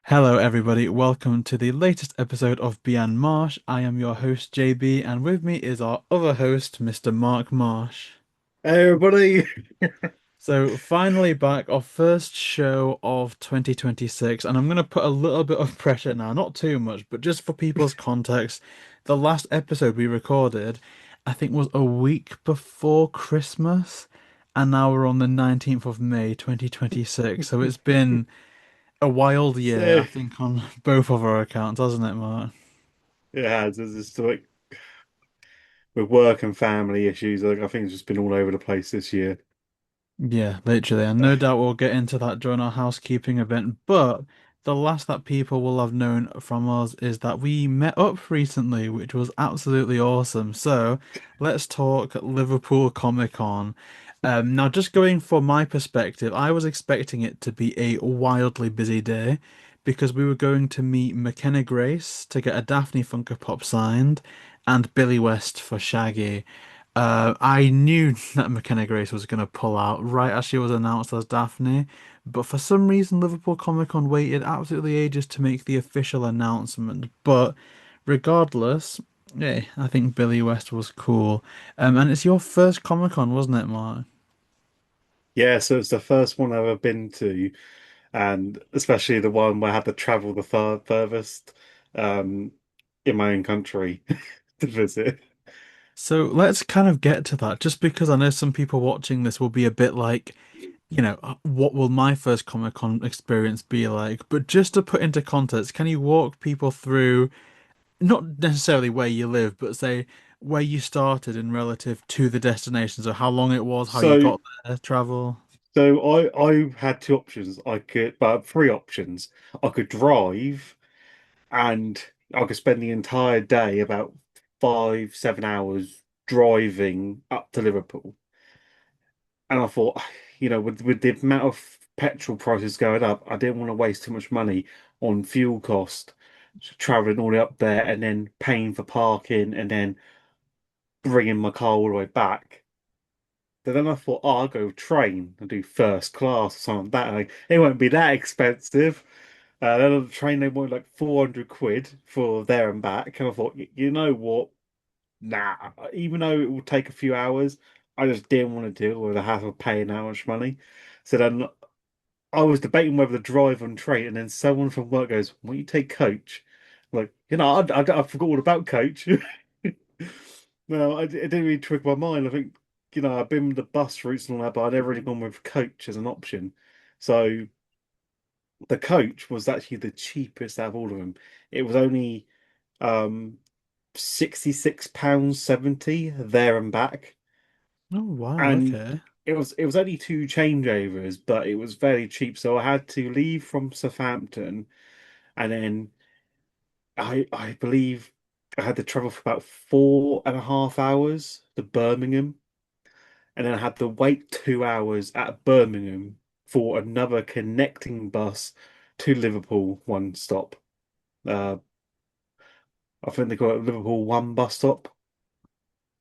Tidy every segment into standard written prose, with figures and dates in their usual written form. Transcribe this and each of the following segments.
Hello, everybody. Welcome to the latest episode of Bian Marsh. I am your host, JB, and with me is our other host, Mr. Mark Marsh. Hey everybody. So, finally back, our first show of 2026, and I'm going to put a little bit of pressure now, not too much, but just for people's context. The last episode we recorded, I think, was a week before Christmas, and now we're on the 19th of May, 2026. So, it's been a wild year, I So think, on both of our accounts, hasn't it, Mark? yeah, it's just like with work and family issues, like I think it's just been all over the place this year. Yeah, literally. And no doubt we'll get into that during our housekeeping event. But the last that people will have known from us is that we met up recently, which was absolutely awesome. So let's talk Liverpool Comic Con. Now, just going for my perspective, I was expecting it to be a wildly busy day because we were going to meet McKenna Grace to get a Daphne Funko Pop signed and Billy West for Shaggy. I knew that McKenna Grace was going to pull out right as she was announced as Daphne, but for some reason Liverpool Comic Con waited absolutely ages to make the official announcement. But regardless, yeah, I think Billy West was cool. And it's your first Comic Con, wasn't it, Mark? Yeah, so it's the first one I've ever been to, and especially the one where I had to travel the furthest um in my own country to visit. So let's kind of get to that, just because I know some people watching this will be a bit like, what will my first Comic Con experience be like? But just to put into context, can you walk people through? Not necessarily where you live, but say where you started in relative to the destination. So how long it was, how you So got there, travel. so I had two options. I could, but three options. I could drive and I could spend the entire day, about 5, 7 hours driving up to Liverpool. And I thought, with the amount of petrol prices going up, I didn't want to waste too much money on fuel cost, traveling all the way up there and then paying for parking and then bringing my car all the way back. But then I thought, oh, I'll go train and do first class or something like that. Like, it won't be that expensive. Then on the train, they wanted like 400 quid for there and back. And I thought, you know what? Nah, even though it will take a few hours, I just didn't want to deal with the hassle of paying that much money. So then I was debating whether to drive on train, and then someone from work goes, "Why don't you take coach?" I'm like, I forgot all about coach. No, it didn't really trick my mind. I think, I've been with the bus routes and all that, but I'd never really gone with coach as an option. So the coach was actually the cheapest out of all of them. It was only um £66.70 there and back. Oh wow, And okay. it was only two changeovers, but it was very cheap. So I had to leave from Southampton, and then I believe I had to travel for about 4.5 hours to Birmingham, and then I had to wait 2 hours at Birmingham for another connecting bus to Liverpool, one stop. Uh, I think they call it Liverpool One bus stop,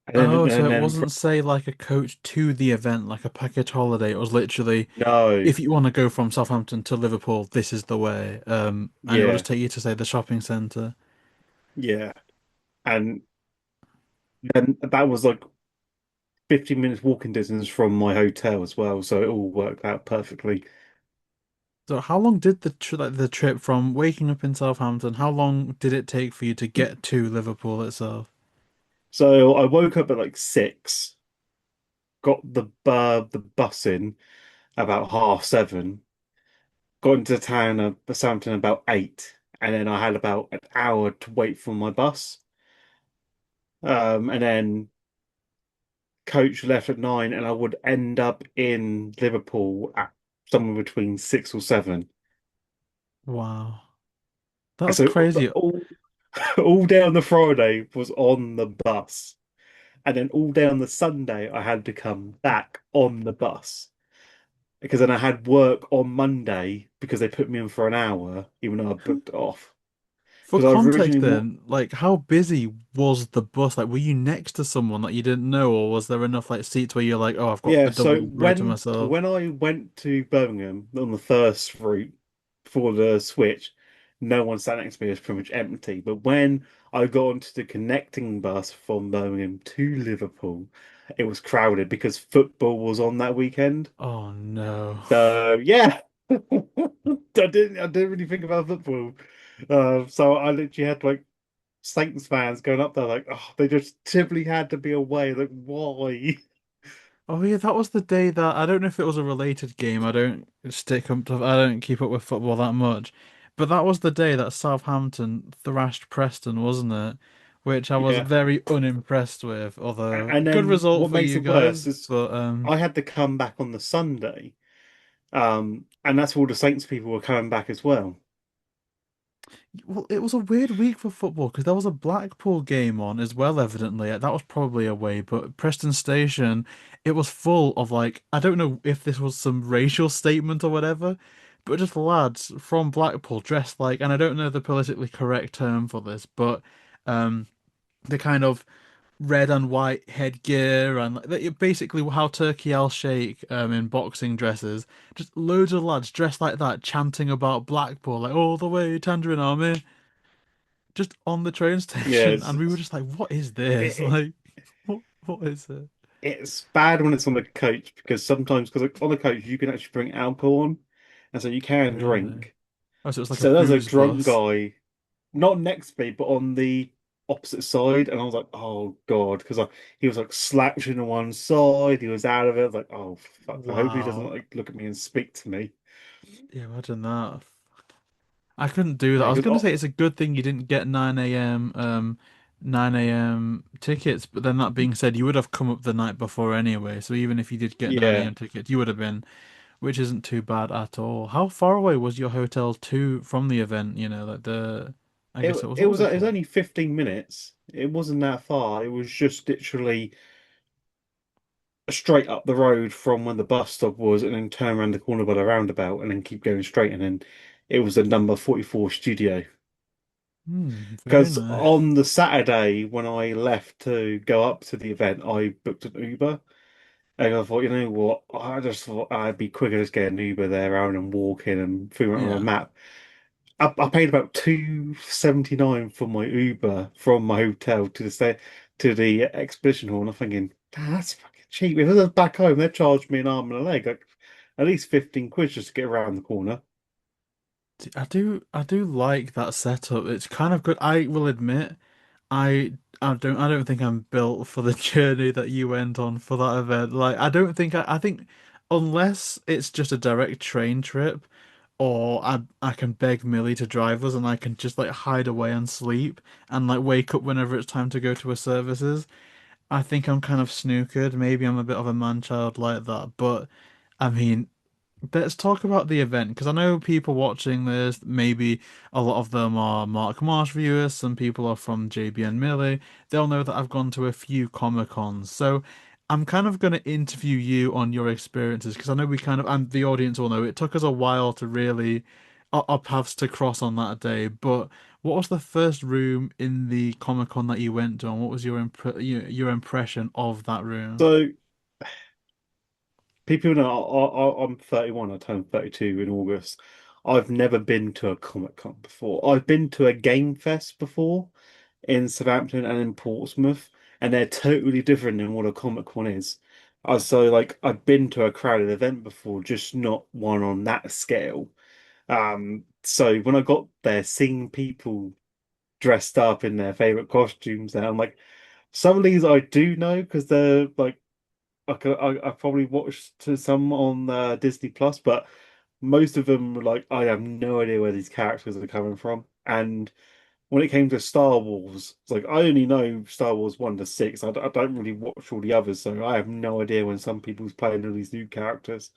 and then Oh, so and it then wasn't say like a coach to the event, like a package holiday. It was literally no, if you want to go from Southampton to Liverpool, this is the way. And it will just yeah, take you to say the shopping centre. yeah, and then that was like 15 minutes walking distance from my hotel as well, so it all worked out perfectly. So how long did the trip from waking up in Southampton, how long did it take for you to get to Liverpool itself? So I woke up at like 6, got the bus in about 7:30, got into town Southampton about 8, and then I had about an hour to wait for my bus. And then coach left at 9, and I would end up in Liverpool at somewhere between 6 or 7. Wow. And That's so crazy. all down the Friday was on the bus. And then all day on the Sunday, I had to come back on the bus because then I had work on Monday because they put me in for an hour, even though I booked it off. For Because I context originally, wa- then, like how busy was the bus? Like were you next to someone that you didn't know, or was there enough like seats where you're like, oh, I've got yeah. the So double row to when myself? when I went to Birmingham on the first route for the switch, no one sat next to me. It was pretty much empty. But when I got onto the connecting bus from Birmingham to Liverpool, it was crowded because football was on that weekend. Oh no. So yeah, I didn't really think about football. So I literally had like Saints fans going up there like, oh, they just simply had to be away. Like, why? Oh yeah, that was the day that I don't know if it was a related game. I don't keep up with football that much. But that was the day that Southampton thrashed Preston, wasn't it? Which I was Yeah. very unimpressed with, although And good then result what for makes you it worse guys. is But I had to come back on the Sunday. And that's all the Saints people were coming back as well. well, it was a weird week for football because there was a Blackpool game on as well, evidently. That was probably away, but Preston Station, it was full of like, I don't know if this was some racial statement or whatever, but just lads from Blackpool dressed like, and I don't know the politically correct term for this, but um, the kind of red and white headgear and basically how Turkey Al Sheikh in boxing dresses. Just loads of lads dressed like that, chanting about Blackpool, like all the way, Tangerine Army just on the train Yeah, station, and we were just like, "What is this? it, Like, what is it?" it's bad when it's on the coach because sometimes, because on the coach, you can actually bring alcohol on. And so you can Really? drink. Oh, so it was like a So there's a booze drunk bus. guy, not next to me, but on the opposite side. And I was like, oh God, because he was like slouching on one side, he was out of it. I was like, oh fuck, I hope he doesn't Wow. like look at me and speak to me. Yeah, imagine that. I couldn't do that. Yeah, I was because gonna say it's a good thing you didn't get 9 a.m. 9 a.m. tickets, but then that being said, you would have come up the night before anyway. So even if you did get 9 yeah, a.m. tickets, you would have been, which isn't too bad at all. How far away was your hotel to from the event? You know, like I it guess it was it what was was it it was called? only 15 minutes. It wasn't that far. It was just literally straight up the road from when the bus stop was, and then turn around the corner by the roundabout, and then keep going straight, and then it was the number 44 studio. Very Because nice. on the Saturday when I left to go up to the event, I booked an Uber. And I thought, you know what? I just thought I'd be quicker just get an Uber there rather than walking and figuring out on a Yeah. map. I paid about 2.79 for my Uber from my hotel to to the exhibition hall. And I'm thinking, "Damn, that's fucking cheap. If I was back home, they'd charge me an arm and a leg, like at least 15 quid just to get around the corner." I do like that setup. It's kind of good. I will admit, I don't think I'm built for the journey that you went on for that event. Like, I don't think I think unless it's just a direct train trip, or I can beg Millie to drive us and I can just like hide away and sleep and like wake up whenever it's time to go to her services. I think I'm kind of snookered. Maybe I'm a bit of a man child like that, but I mean. Let's talk about the event because I know people watching this, maybe a lot of them are Mark Marsh viewers, some people are from JB and Millie. They'll know that I've gone to a few Comic Cons. So I'm kind of going to interview you on your experiences because I know we kind of, and the audience will know, it took us a while to really, our paths to cross on that day. But what was the first room in the Comic Con that you went to, and what was your impression of that room? So people know I'm 31. I turned 32 in August. I've never been to a Comic Con before. I've been to a Game Fest before in Southampton and in Portsmouth, and they're totally different than what a Comic Con is. So like I've been to a crowded event before, just not one on that scale. So when I got there, seeing people dressed up in their favorite costumes, there, I'm like, some of these I do know because they're like I probably watched some on Disney Plus, but most of them were like I have no idea where these characters are coming from. And when it came to Star Wars, it's like I only know Star Wars 1 to 6. I don't really watch all the others, so I have no idea when some people's playing all these new characters.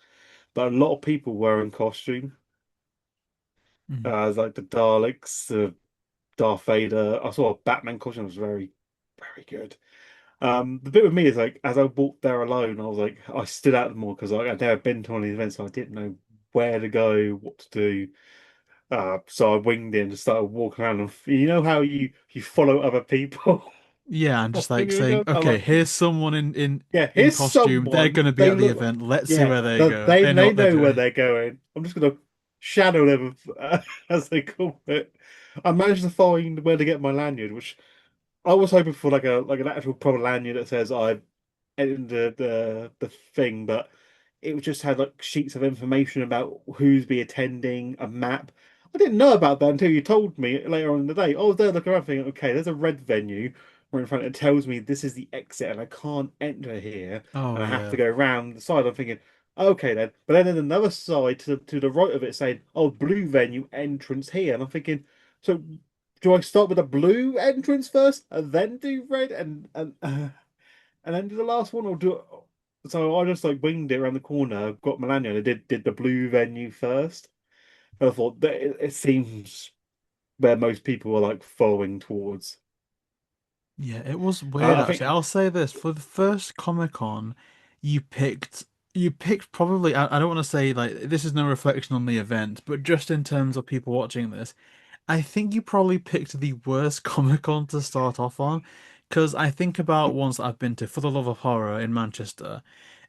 But a lot of people were in costume, Mhm. like the Daleks, Darth Vader. I saw a Batman costume was very, very good. The bit with me is like as I walked there alone, I was like I stood out more because I'd never been to one of these events, so I didn't know where to go, what to do. So I winged it and just started walking around. And you know how you follow other people Yeah, and just when like you saying, go. I'm okay, like, here's someone yeah, in here's costume. They're someone. gonna be They at the look like, event. Let's see yeah, where they go. they They know they what they're know where doing. they're going. I'm just gonna shadow them, as they call it. I managed to find where to get my lanyard, which I was hoping for like an actual proper lanyard that says I entered the thing, but it just had like sheets of information about who's be attending, a map. I didn't know about that until you told me later on in the day. I was there looking around thinking, okay, there's a red venue right in front. It tells me this is the exit and I can't enter here Oh and I have to yeah. go around the side. I'm thinking, okay then. But then in another side to the right of it saying, oh, blue venue entrance here. And I'm thinking, so do I start with a blue entrance first and then do red and then do the last one or do so I just like winged it around the corner, got Melania and did the blue venue first. And I thought that it seems where most people are like following towards. Yeah, it was weird I actually. think I'll say this, for the first Comic Con, you picked you picked probably I don't want to say like this is no reflection on the event, but just in terms of people watching this, I think you probably picked the worst Comic Con to start off on. Because I think about ones that I've been to for the love of horror in Manchester.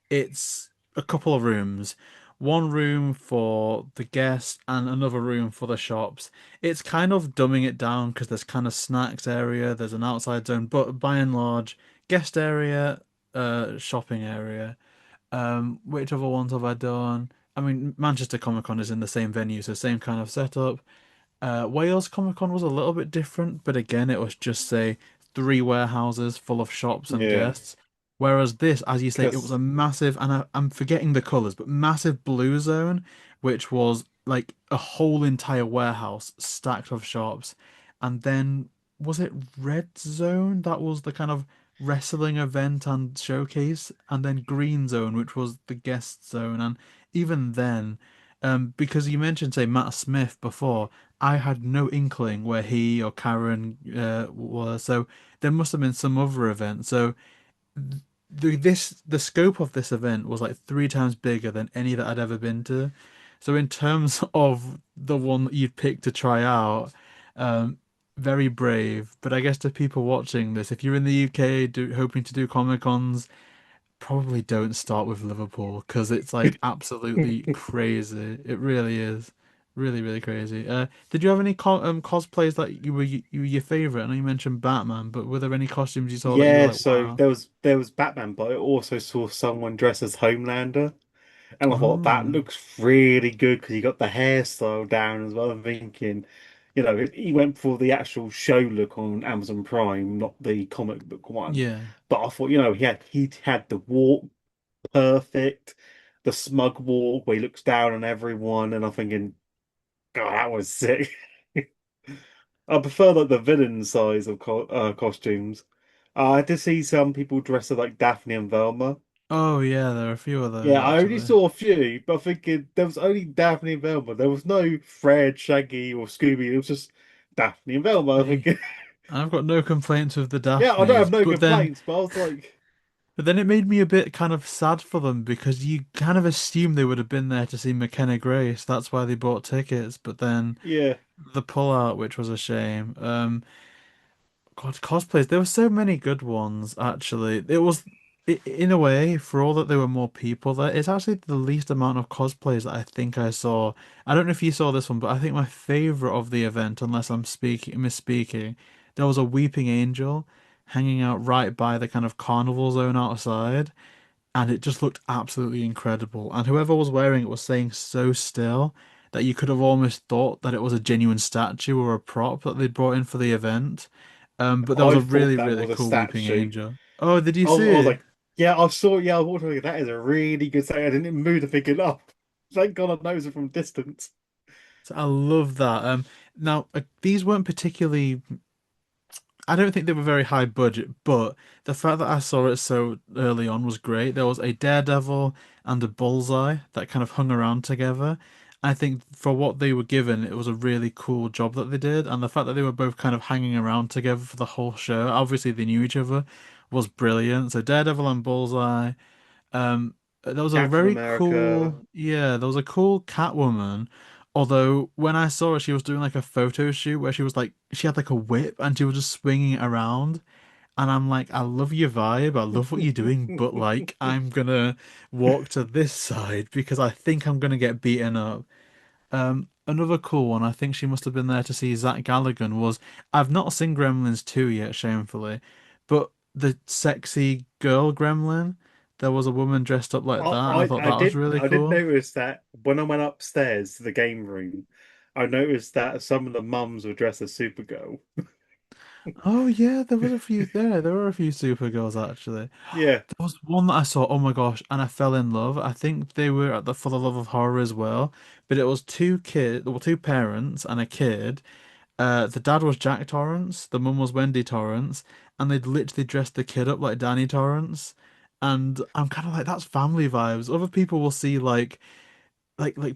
It's a couple of rooms. One room for the guests and another room for the shops. It's kind of dumbing it down because there's kind of snacks area, there's an outside zone, but by and large, guest area, shopping area. Which other ones have I done? I mean, Manchester Comic Con is in the same venue, so same kind of setup. Wales Comic Con was a little bit different, but again, it was just say three warehouses full of shops and yeah, guests. Whereas this, as you say, it was because a massive, and I'm forgetting the colors, but massive blue zone, which was like a whole entire warehouse stacked of shops. And then was it red zone? That was the kind of wrestling event and showcase, and then green zone, which was the guest zone. And even then, because you mentioned, say, Matt Smith before. I had no inkling where he or Karen were, so there must have been some other event. So the scope of this event was like three times bigger than any that I'd ever been to. So in terms of the one that you'd pick to try out, um, very brave. But I guess to people watching this, if you're in the UK hoping to do Comic Cons, probably don't start with Liverpool because it's like absolutely crazy. It really is. Really, really crazy. Did you have any cosplays that you were your favorite? I know you mentioned Batman, but were there any costumes you saw that you were yeah, like, so wow? there was Batman, but I also saw someone dressed as Homelander. And I thought that Oh, looks really good because he got the hairstyle down as well. I'm thinking, he went for the actual show look on Amazon Prime, not the comic book one. yeah. But I thought, he had the walk perfect, the smug walk where he looks down on everyone, and I'm thinking, God, that was sick. I prefer like the villain size of costumes. I did see some people dressed as like Daphne and Velma. Oh, yeah. There are a few of those Yeah, I only actually. saw a few, but I'm thinking there was only Daphne and Velma. There was no Fred, Shaggy, or Scooby. It was just Daphne and Velma. I'm Hey, thinking, I've got no complaints with the yeah, I don't have Daphnes, no but then complaints, but I was like, it made me a bit kind of sad for them because you kind of assume they would have been there to see McKenna Grace. That's why they bought tickets, but then yeah, the pullout, which was a shame. God, cosplays. There were so many good ones, actually. It was, in a way, for all that there were more people there, it's actually the least amount of cosplays that I think I saw. I don't know if you saw this one, but I think my favorite of the event, unless I'm speaking misspeaking, there was a weeping angel hanging out right by the kind of carnival zone outside, and it just looked absolutely incredible. And whoever was wearing it was staying so still that you could have almost thought that it was a genuine statue or a prop that they'd brought in for the event. But there was I a thought really, that really was a cool weeping statue. angel. Oh, did you I was see? like, yeah, I saw, yeah, I walked away. That is a really good statue. I didn't even move to pick it up. Thank God I noticed it from distance. So I love that. Now these weren't particularly. I don't think they were very high budget, but the fact that I saw it so early on was great. There was a Daredevil and a Bullseye that kind of hung around together. I think for what they were given, it was a really cool job that they did, and the fact that they were both kind of hanging around together for the whole show, obviously they knew each other, was brilliant. So Daredevil and Bullseye. There was a Captain very America. cool, yeah, there was a cool Catwoman. Although when I saw her, she was doing like a photo shoot where she was like, she had like a whip and she was just swinging it around. And I'm like, I love your vibe, I love what you're doing, but like, I'm gonna walk to this side because I think I'm gonna get beaten up. Another cool one, I think she must have been there to see Zach Galligan, was I've not seen Gremlins 2 yet, shamefully, but the sexy girl Gremlin, there was a woman dressed up like that, and I thought that was really I did cool. notice that when I went upstairs to the game room, I noticed that some of the mums were dressed as Supergirl. Oh yeah, there was a few there. There were a few Supergirls actually. Yeah. There was one that I saw, oh my gosh, and I fell in love. I think they were at the For the Love of Horror as well, but it was two kids, well, two parents and a kid. The dad was Jack Torrance, the mum was Wendy Torrance, and they'd literally dressed the kid up like Danny Torrance. And I'm kind of like, that's family vibes. Other people will see like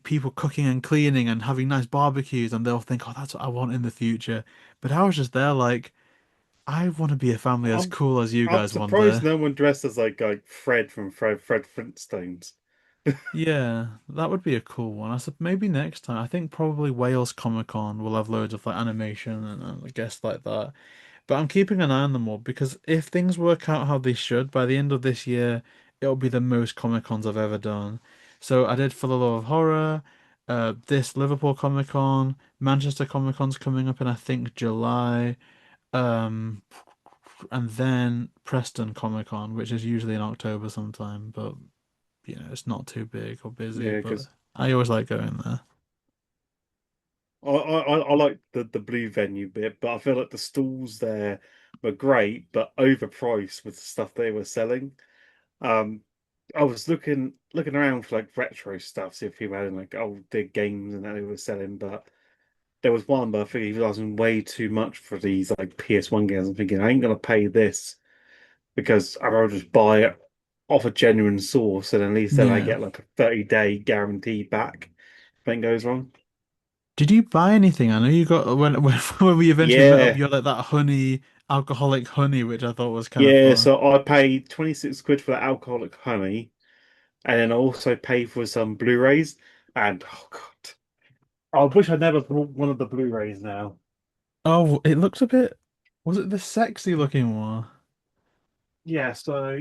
people cooking and cleaning and having nice barbecues, and they'll think, oh, that's what I want in the future. But I was just there like, I want to be a family as I'm cool as you I'm guys one surprised day. no one dressed as like Fred from Fred Flintstones. Yeah, that would be a cool one. I said maybe next time. I think probably Wales Comic Con will have loads of like animation and I guess like that. But I'm keeping an eye on them all because if things work out how they should, by the end of this year, it'll be the most Comic Cons I've ever done. So I did For the Love of Horror, this Liverpool Comic Con, Manchester Comic Con's coming up in I think July, um, and then Preston Comic Con, which is usually in October sometime, but it's not too big or busy, Yeah, but because I always like going there. I like the blue venue bit, but I feel like the stalls there were great, but overpriced with the stuff they were selling. Um, I was looking around for like retro stuff, see if people had like old big games and that they were selling, but there was one, but I think he was asking way too much for these like PS1 games. I'm thinking I ain't gonna pay this because I'd rather just buy it off a genuine source, and at least then I Yeah. get like a 30-day guarantee back if anything goes wrong. Did you buy anything? I know you got when we eventually met up, Yeah, you had like that honey, alcoholic honey, which I thought was kind of yeah. fun. So I paid 26 quid for that alcoholic honey, and then I also paid for some Blu-rays. And oh god, I wish I never bought one of the Blu-rays now. Oh, it looks a bit. Was it the sexy looking one? Yeah, so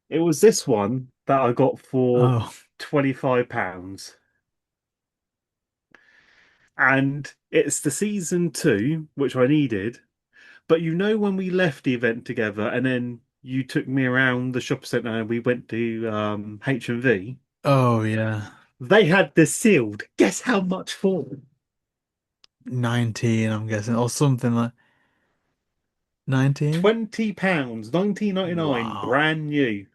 it was this one that I got for Oh, £25. And it's the season two, which I needed. But when we left the event together and then you took me around the shopping centre and we went to H&V, oh yeah, they had this sealed. Guess how much for? 19. I'm guessing, or something like 19. £20, 19.99, Wow, brand new.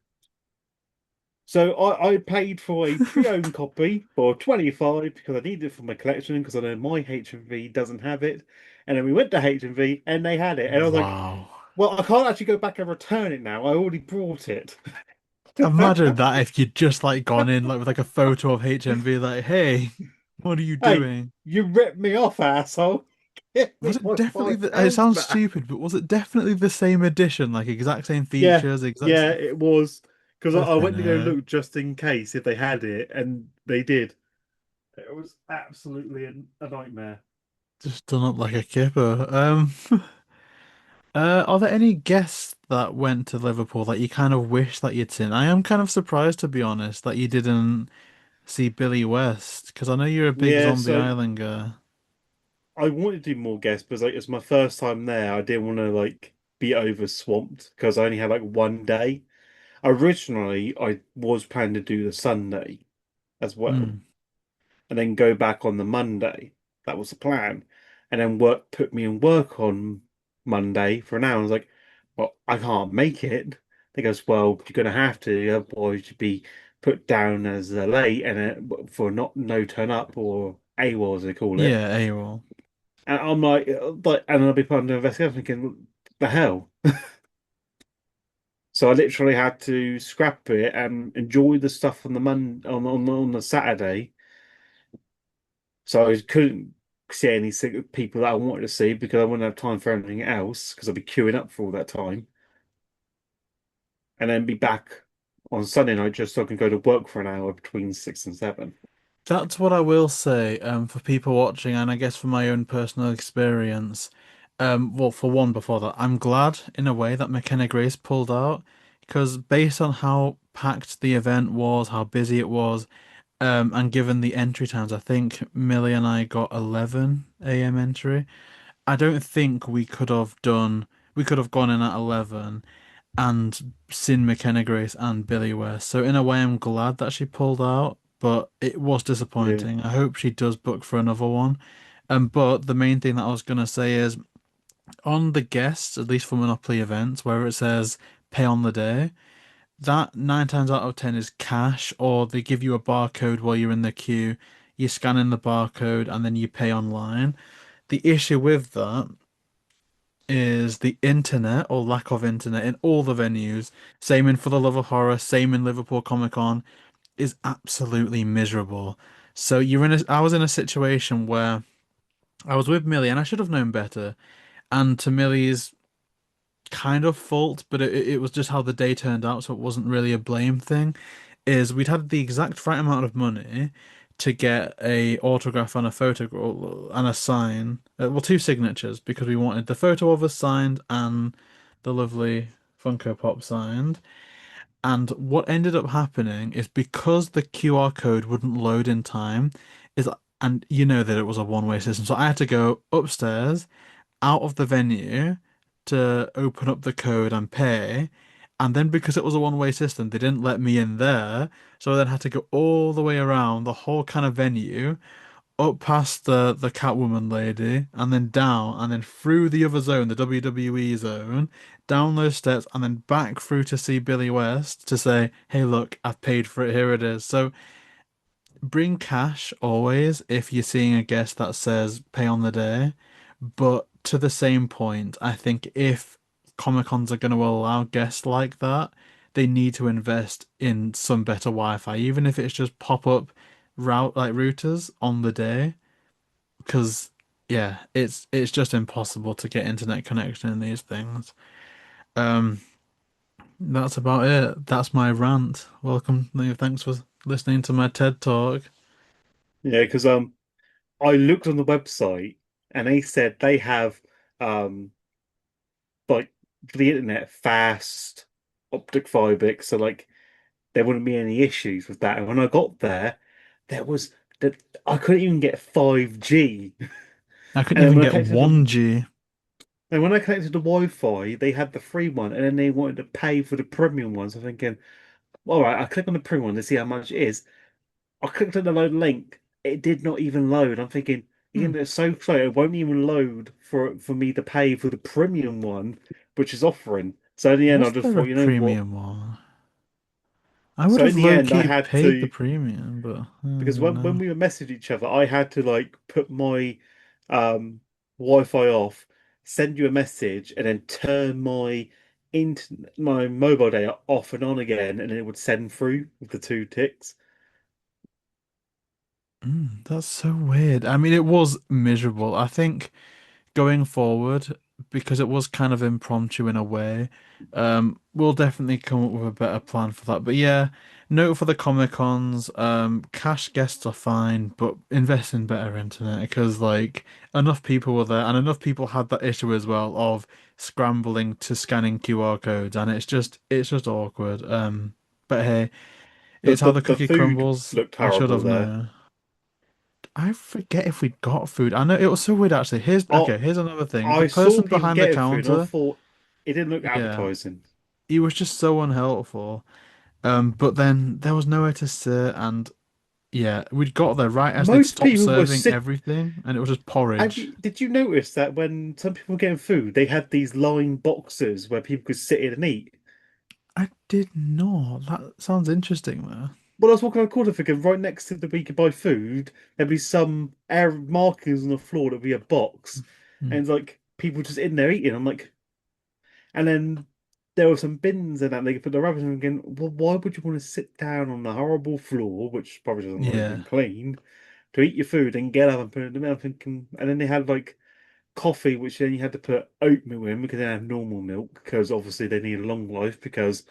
So I paid for a pre-owned copy for 25 because I needed it for my collection because I know my H&V doesn't have it. And then we went to H&V and they had it. And I was like, wow. well, I can't actually go back and return it now. I already brought it. Imagine that if you'd just like gone in like with like a photo of HMV, like, hey, what are you Hey, doing? you ripped me off, asshole. Give Was me it my definitely five the, it pounds sounds back. stupid, but was it definitely the same edition, like exact same Yeah, features, exact yeah, same it was. Because I flipping went to go heck? look just in case if they had it, and they did. It was absolutely a nightmare. Just done up like a kipper. Are there any guests that went to Liverpool that you kind of wish that you'd seen? I am kind of surprised, to be honest, that you didn't see Billy West, because I know you're a big Yeah, Zombie so Island guy. I wanted to do more guests, but like it's my first time there. I didn't want to like be over swamped because I only had like one day. Originally, I was planning to do the Sunday as well, Hmm. and then go back on the Monday. That was the plan. And then work put me in work on Monday for an hour. I was like, well, I can't make it. They goes, well, you're gonna have to, otherwise you'd be put down as late and for not no turn up or AWOL as they call it. Yeah, AWOL. And I'm like, and I'll be put under investigation thinking, the hell. So I literally had to scrap it and enjoy the stuff on the on the Saturday. So I couldn't see any people that I wanted to see because I wouldn't have time for anything else because I'd be queuing up for all that time, and then be back on Sunday night just so I can go to work for an hour between 6 and 7. That's what I will say, for people watching, and I guess for my own personal experience. Well, for one, before that, I'm glad in a way that McKenna Grace pulled out, because based on how packed the event was, how busy it was, And given the entry times, I think Millie and I got 11 a.m. entry. I don't think we could have gone in at 11 and seen McKenna Grace and Billy West. So in a way, I'm glad that she pulled out, but it was Yeah, disappointing. I hope she does book for another one. But the main thing that I was gonna say is on the guests, at least for Monopoly events, where it says pay on the day, that 9 times out of 10 is cash, or they give you a barcode while you're in the queue. You scan in the barcode and then you pay online. The issue with that is the internet or lack of internet in all the venues, same in For the Love of Horror, same in Liverpool Comic Con, is absolutely miserable. So I was in a situation where I was with Millie and I should have known better. And to Millie's kind of fault, but it was just how the day turned out, so it wasn't really a blame thing. Is we'd had the exact right amount of money to get a autograph and a photo and a sign, well, two signatures because we wanted the photo of us signed and the lovely Funko Pop signed. And what ended up happening is because the QR code wouldn't load in time, is and you know that it was a one-way system, so I had to go upstairs out of the venue to open up the code and pay. And then because it was a one-way system, they didn't let me in there. So I then had to go all the way around the whole kind of venue, up past the Catwoman lady, and then down, and then through the other zone, the WWE zone, down those steps, and then back through to see Billy West to say, "Hey, look, I've paid for it. Here it is." So bring cash always if you're seeing a guest that says pay on the day. But to the same point, I think if Comic Cons are going to allow guests like that, they need to invest in some better Wi-Fi, even if it's just pop-up routers on the day. Because yeah, it's just impossible to get internet connection in these things. Um, that's about it. That's my rant. Welcome. Thanks for listening to my TED Talk. yeah, because I looked on the website and they said they have um like for the internet fast optic fiber, so like there wouldn't be any issues with that. And when I got there, there was that I couldn't even get 5G. I couldn't And then even when I get connected the 1G. and when I connected the Wi-Fi, they had the free one, and then they wanted to pay for the premium one. So I'm thinking, all right, I click on the premium one to see how much it is. I clicked on the load link. It did not even load. I'm thinking, Hmm. it's so slow. It won't even load for me to pay for the premium one, which is offering. So in the end, I Was just there thought, a you know what? premium one? I would So have in the low end, I key had paid the to premium, but because when no. we were messaging each other, I had to like put my um Wi-Fi off, send you a message, and then turn my mobile data off and on again, and it would send through with the two ticks. That's so weird. I mean, it was miserable. I think going forward, because it was kind of impromptu in a way, we'll definitely come up with a better plan for that. But yeah, note for the Comic Cons, cash guests are fine, but invest in better internet because like enough people were there and enough people had that issue as well of scrambling to scanning QR codes and it's just awkward. But hey, The it's how the the cookie food crumbles. looked I should horrible have there. known. I forget if we got food. I know it was so weird actually. Here's I okay, here's another thing. The I saw person people behind the getting food, and I counter, thought it didn't look yeah, appetizing. he was just so unhelpful. But then there was nowhere to sit and yeah, we'd got there right as they'd Most stopped people were serving sick. everything and it was just porridge. Did you notice that when some people were getting food, they had these lined boxes where people could sit in and eat? I did not. That sounds interesting though. Well, I was walking around the corner thinking right next to the where you could buy food, there'd be some air markings on the floor that'd be a box, Hmm. and it's like people just in there eating. I'm like, and then there were some bins and that they could put the rubbish in. Again, well, why would you want to sit down on the horrible floor, which probably doesn't look Yeah. even clean, to eat your food and get up and put it in the middle? I'm thinking, and then they had like coffee, which then you had to put oatmeal in because they didn't have normal milk because obviously they need a long life because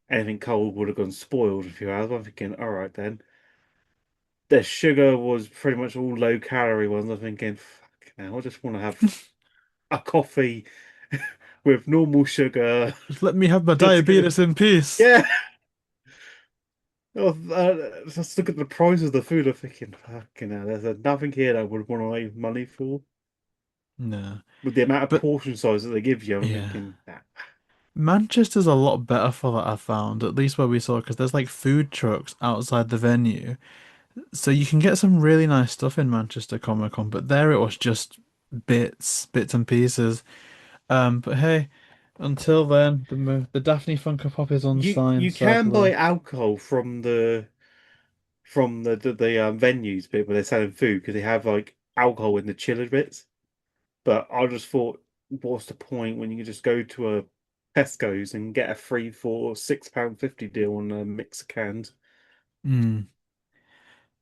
anything cold would have gone spoiled in a few hours. I'm thinking, all right then. The sugar was pretty much all low calorie ones. I'm thinking, fuck now, I just want to have a coffee with normal sugar. Just let me have my Just to get it. diabetes in peace. Yeah. Just look at the price of the food. I'm thinking, fucking hell, there's nothing here that I would want to pay money for. No. With the amount of But portion size that they give you, I'm yeah. thinking, nah. Manchester's a lot better for that, I found, at least where we saw, because there's like food trucks outside the venue. So you can get some really nice stuff in Manchester Comic Con, but there it was just bits and pieces. But hey, until then, the Daphne Funko Pop is unsigned, You can buy sadly. alcohol from the venues bit where they're selling food because they have like alcohol in the chiller bits. But I just thought, what's the point when you can just go to a Tesco's and get a free for £6.50 deal on a mix of cans? Hmm.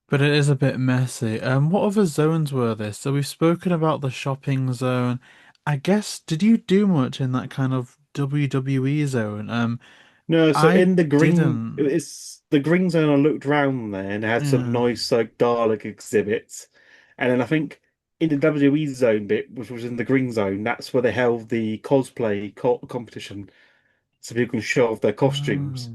But it is a bit messy. What other zones were there? So we've spoken about the shopping zone. I guess, did you do much in that kind of WWE zone? No, so I in the green, didn't. it's the green zone. I looked around there and it had some Yeah. nice like Dalek exhibits, and then I think in the WWE zone bit, which was in the green zone, that's where they held the cosplay competition, so people can show off their costumes.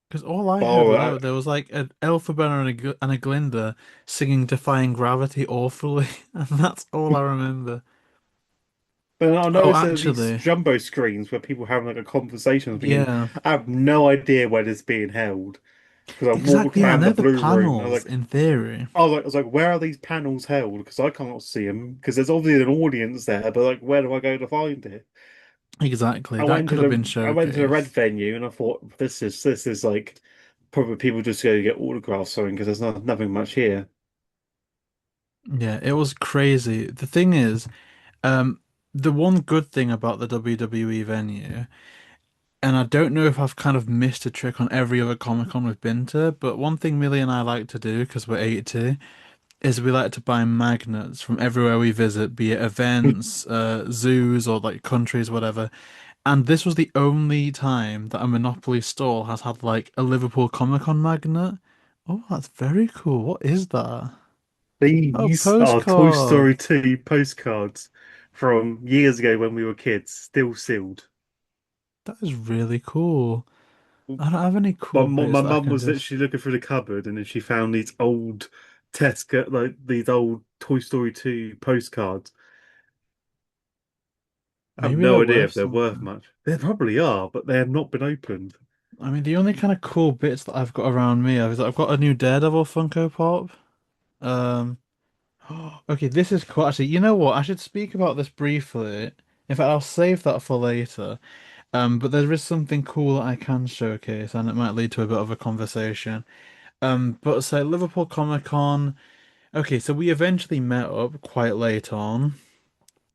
Because all I heard Oh, was there was like an Elphaba and and a Glinda singing Defying Gravity awfully, and that's all I remember. but I Oh, noticed there are these actually, jumbo screens where people having like a conversation. I'm thinking, yeah. I have no idea where this is being held because I walked Exactly, yeah, and around the they're the blue room. And panels in theory. I was like, where are these panels held? Because I cannot see them. Because there's obviously an audience there, but like, where do I go to find it? Exactly, that could have been I went to the red showcased. venue, and I thought this is like probably people just go to get autographs or something because there's nothing much here. Yeah, it was crazy. The thing is, um, the one good thing about the WWE venue, and I don't know if I've kind of missed a trick on every other Comic Con we've been to, but one thing Millie and I like to do, because we're 80, is we like to buy magnets from everywhere we visit, be it events, zoos, or like countries, whatever. And this was the only time that a Monopoly stall has had like a Liverpool Comic Con magnet. Oh, that's very cool. What is that? Oh, These are Toy postcard. Story 2 postcards from years ago when we were kids, still sealed. That is really cool. I don't have any cool My bits that I mum can was just. literally looking through the cupboard and then she found these old Tesco, like these old Toy Story 2 postcards. I have Maybe they're no idea worth if they're worth something. much. They probably are, but they have not been opened. I mean, the only kind of cool bits that I've got around me is that I've got a new Daredevil Funko Pop. Um, okay, this is cool. Actually, you know what? I should speak about this briefly. In fact, I'll save that for later. But there is something cool that I can showcase, and it might lead to a bit of a conversation. But so Liverpool Comic Con. Okay, so we eventually met up quite late on,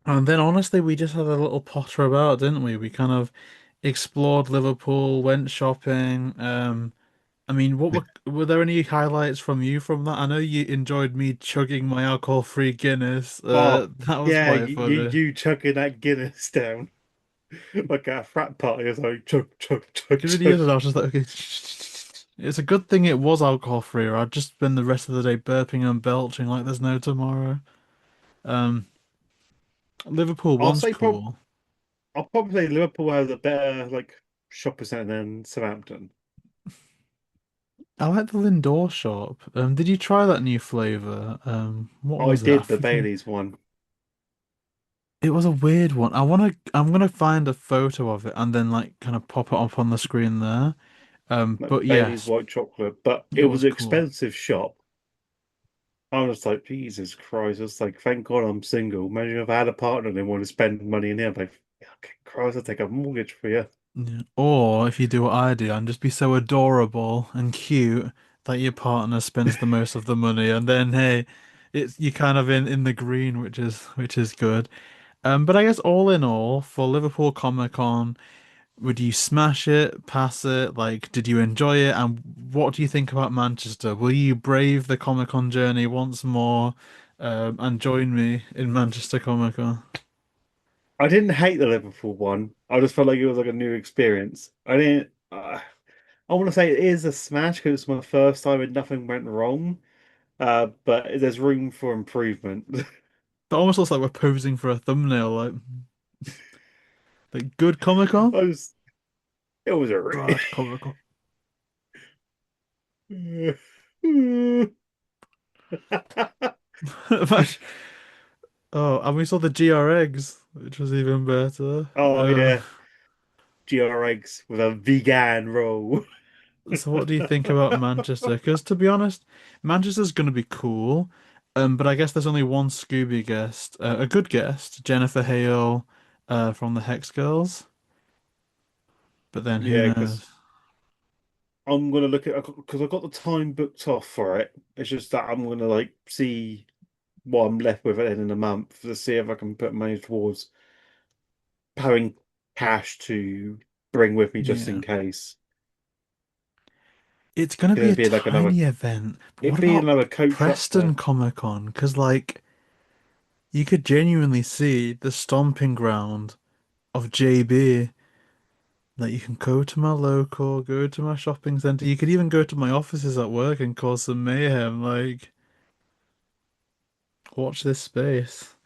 and then honestly, we just had a little potter about, didn't we? We kind of explored Liverpool, went shopping. I mean, were there any highlights from you from that? I know you enjoyed me chugging my alcohol-free Guinness. Oh, That was yeah, quite funny. you chugging that Guinness down like at a frat party. It's like chug, chug, chug, It really chug. is, and I was just like, okay. It's a good thing it was alcohol-free, or I'd just spend the rest of the day burping and belching like there's no tomorrow. Um, Liverpool I'll one's say prob cool. I'll probably say Liverpool has a better like shopping centre than Southampton. I like the Lindor shop. Did you try that new flavor? What I was it? I did the freaking. Bailey's one. It was a weird one. I'm gonna find a photo of it and then like kind of pop it up on the screen there. Like But Bailey's yes, white chocolate, but it it was was an cool. expensive shop. I was like, Jesus Christ! It's like, thank God I'm single. Imagine if I had a partner and they want to spend money in here. I'm like, okay, Christ, I'll take a mortgage for you. Yeah. Or if you do what I do and just be so adorable and cute that your partner spends the most of the money, and then hey, it's you kind of in the green, which is good. But I guess all in all, for Liverpool Comic Con, would you smash it, pass it? Like, did you enjoy it? And what do you think about Manchester? Will you brave the Comic Con journey once more, and join me in Manchester Comic Con? I didn't hate the Liverpool one. I just felt like it was like a new experience. I didn't. I want to say it is a smash because it's my first time and nothing went wrong. But there's room for improvement. It almost looks like we're posing for a thumbnail, like good Comic Con, I was. It was a. bad Comic Con. Imagine- Oh, and we saw the GRX, which was even better. Oh yeah, GRX with a vegan roll. So what do you think about Manchester? Because to be honest, Manchester's going to be cool. But I guess there's only one Scooby guest, a good guest, Jennifer Hale, from the Hex Girls. But then who Yeah, knows? because I'm gonna look at because I've got the time booked off for it. It's just that I'm gonna like see what I'm left with at the end of the month to see if I can put money towards having cash to bring with me just Yeah. in case. It's going to be a It'd be like another, tiny event. But it'd what be about another coach up Preston there. Comic Con? Because, like, you could genuinely see the stomping ground of JB. Like, you can go to my local, go to my shopping centre. You could even go to my offices at work and cause some mayhem. Like, watch this space.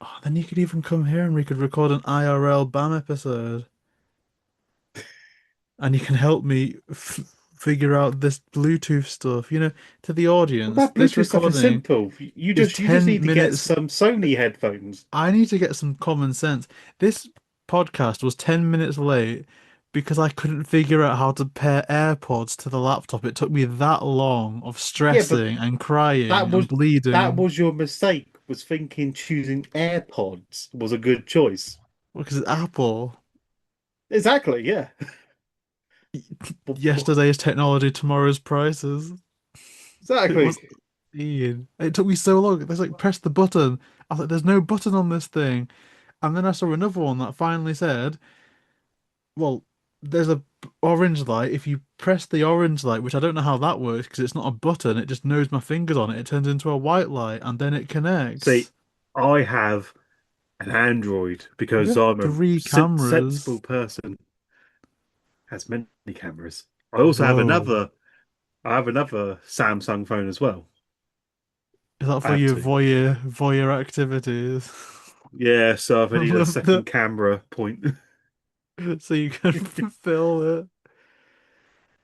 Oh, then you could even come here and we could record an IRL BAM episode. And you can help me figure out this Bluetooth stuff. To the Well, audience, that this Bluetooth stuff is recording simple. is You just 10 need to get minutes. some Sony headphones. I need to get some common sense. This podcast was 10 minutes late because I couldn't figure out how to pair AirPods to the laptop. It took me that long of Yeah, but stressing and crying that and was that bleeding was your mistake, was thinking choosing AirPods was a good choice. because it's Apple. Exactly, yeah. But Yesterday's technology, tomorrow's prices. It was exactly. Ian. It took me so long. There's like press the button. I was like, there's no button on this thing. And then I saw another one that finally said, well, there's a orange light. If you press the orange light, which I don't know how that works because it's not a button, it just knows my fingers on it. It turns into a white light and then it See, connects. I have an Android You because have I'm a three sensible cameras. person. Has many cameras. I also have Whoa. another. I have another Samsung phone as well. Is that I for have your two. voyeur activities? Yeah, so if I need a Love that. second camera point. So you can fill it.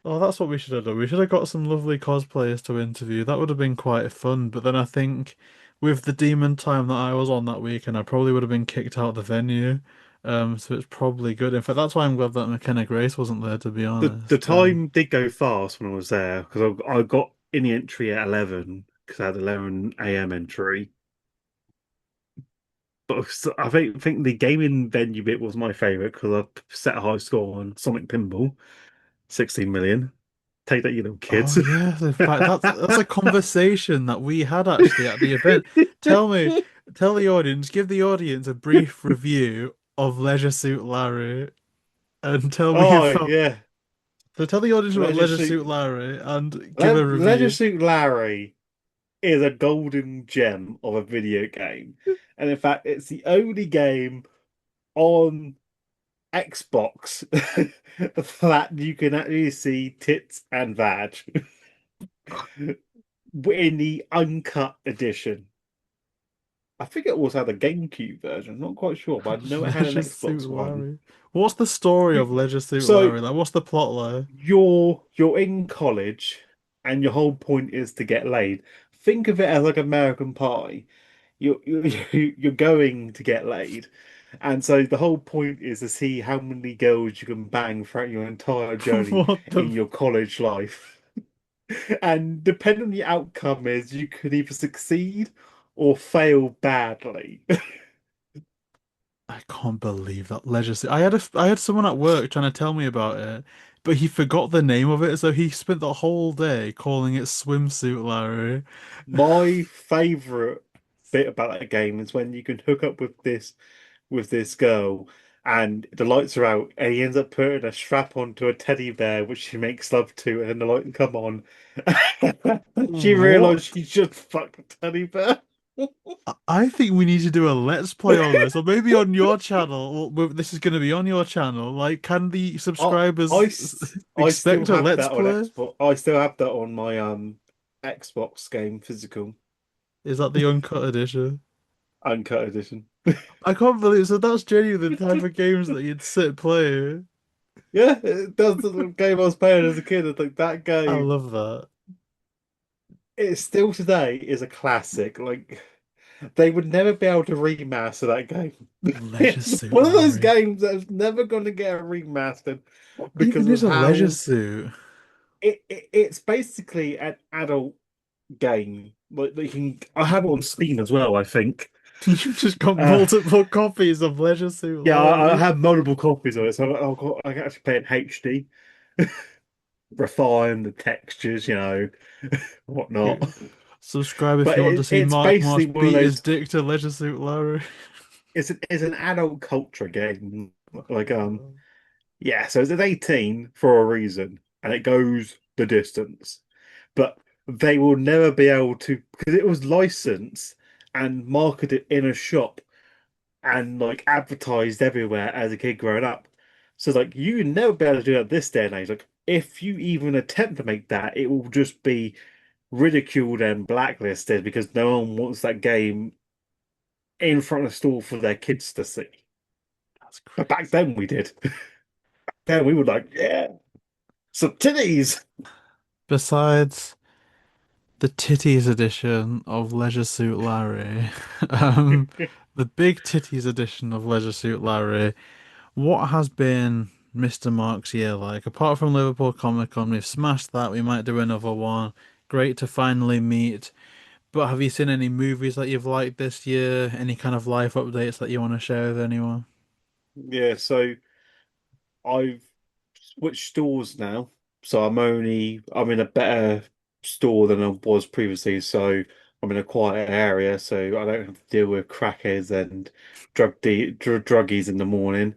Oh, that's what we should have done. We should have got some lovely cosplayers to interview. That would have been quite fun. But then I think with the demon time that I was on that weekend, I probably would have been kicked out of the venue. So it's probably good. In fact, that's why I'm glad that McKenna Grace wasn't there, to be The honest. time did go fast when I was there because I got in the entry at 11 because I had 11 a.m. entry. But I think the gaming venue bit was my favorite because I set a high score on Sonic Pinball, 16 million. Take that, you little Oh kids. yeah, in fact, that's a conversation that we had actually at the event. Tell me, tell the audience, give the audience a brief review of Leisure Suit Larry, and tell me Oh if yeah, so. Tell the audience about Leisure Leisure Suit Suit Larry and give a Leisure review. Suit Larry is a golden gem of a video game, and in fact, it's the only game on Xbox that you can actually see tits and vag in the uncut edition. I think it also had a GameCube version. I'm not quite sure, but I know it had an Leisure Suit Xbox one. Larry. What's the story of You, Leisure Suit so Larry? Like, what's the plot line? you're in college, and your whole point is to get laid. Think of it as like American Pie. You're going to get laid, and so the whole point is to see how many girls you can bang throughout your entire journey What in the? your college life. And depending on the outcome is you could either succeed or fail badly. I can't believe that Leisure Suit. I had someone at work trying to tell me about it, but he forgot the name of it, so he spent the whole day calling it Swimsuit Larry. My favorite bit about that game is when you can hook up with this girl and the lights are out and he ends up putting a strap onto a teddy bear which she makes love to and the lights come on. She realized What? she just fucked a teddy bear. I think we need to do a Let's Play on this, or maybe on your channel. This is going to be on your channel. Like, can the subscribers I still expect a have Let's that on Play? Xbox. I still have that on my Xbox game physical Is that the uncut edition? uncut edition. I can't believe so. That's genuinely the type of games that you'd sit playing. Yeah, that's the game I was playing as a kid. I think that I game, love that. it still today is a classic. Like they would never be able to remaster that game. Leisure It's Suit one of those Larry. games that's never going to get remastered What because even is of a leisure how suit? it's basically an adult game. Like you can, I have it on Steam as well, I think. You've just got Uh, multiple copies of Leisure Suit yeah, I Larry. have multiple copies of it, so I can actually play it in HD, refine the textures, whatnot. Subscribe if But you want to see it's Mark Moss basically one of beat his those. dick to Leisure Suit Larry. It's an adult culture game. Like Uh, yeah. So it's an 18 for a reason, and it goes the distance. But they will never be able to because it was licensed and marketed in a shop and like advertised everywhere as a kid growing up. So like you never be able to do that this day and age. Like if you even attempt to make that, it will just be ridiculed and blacklisted because no one wants that game in front of the store for their kids to see. that's But back crazy. then we did. Then we were like, yeah, some titties. Besides the titties edition of Leisure Suit Larry, um, the big titties edition of Leisure Suit Larry, what has been Mr. Mark's year like? Apart from Liverpool Comic Con, we've smashed that. We might do another one. Great to finally meet. But have you seen any movies that you've liked this year? Any kind of life updates that you want to share with anyone? Yeah, so I've switched stores now. So I'm in a better store than I was previously. So I'm in a quiet area, so I don't have to deal with crackheads and druggies in the morning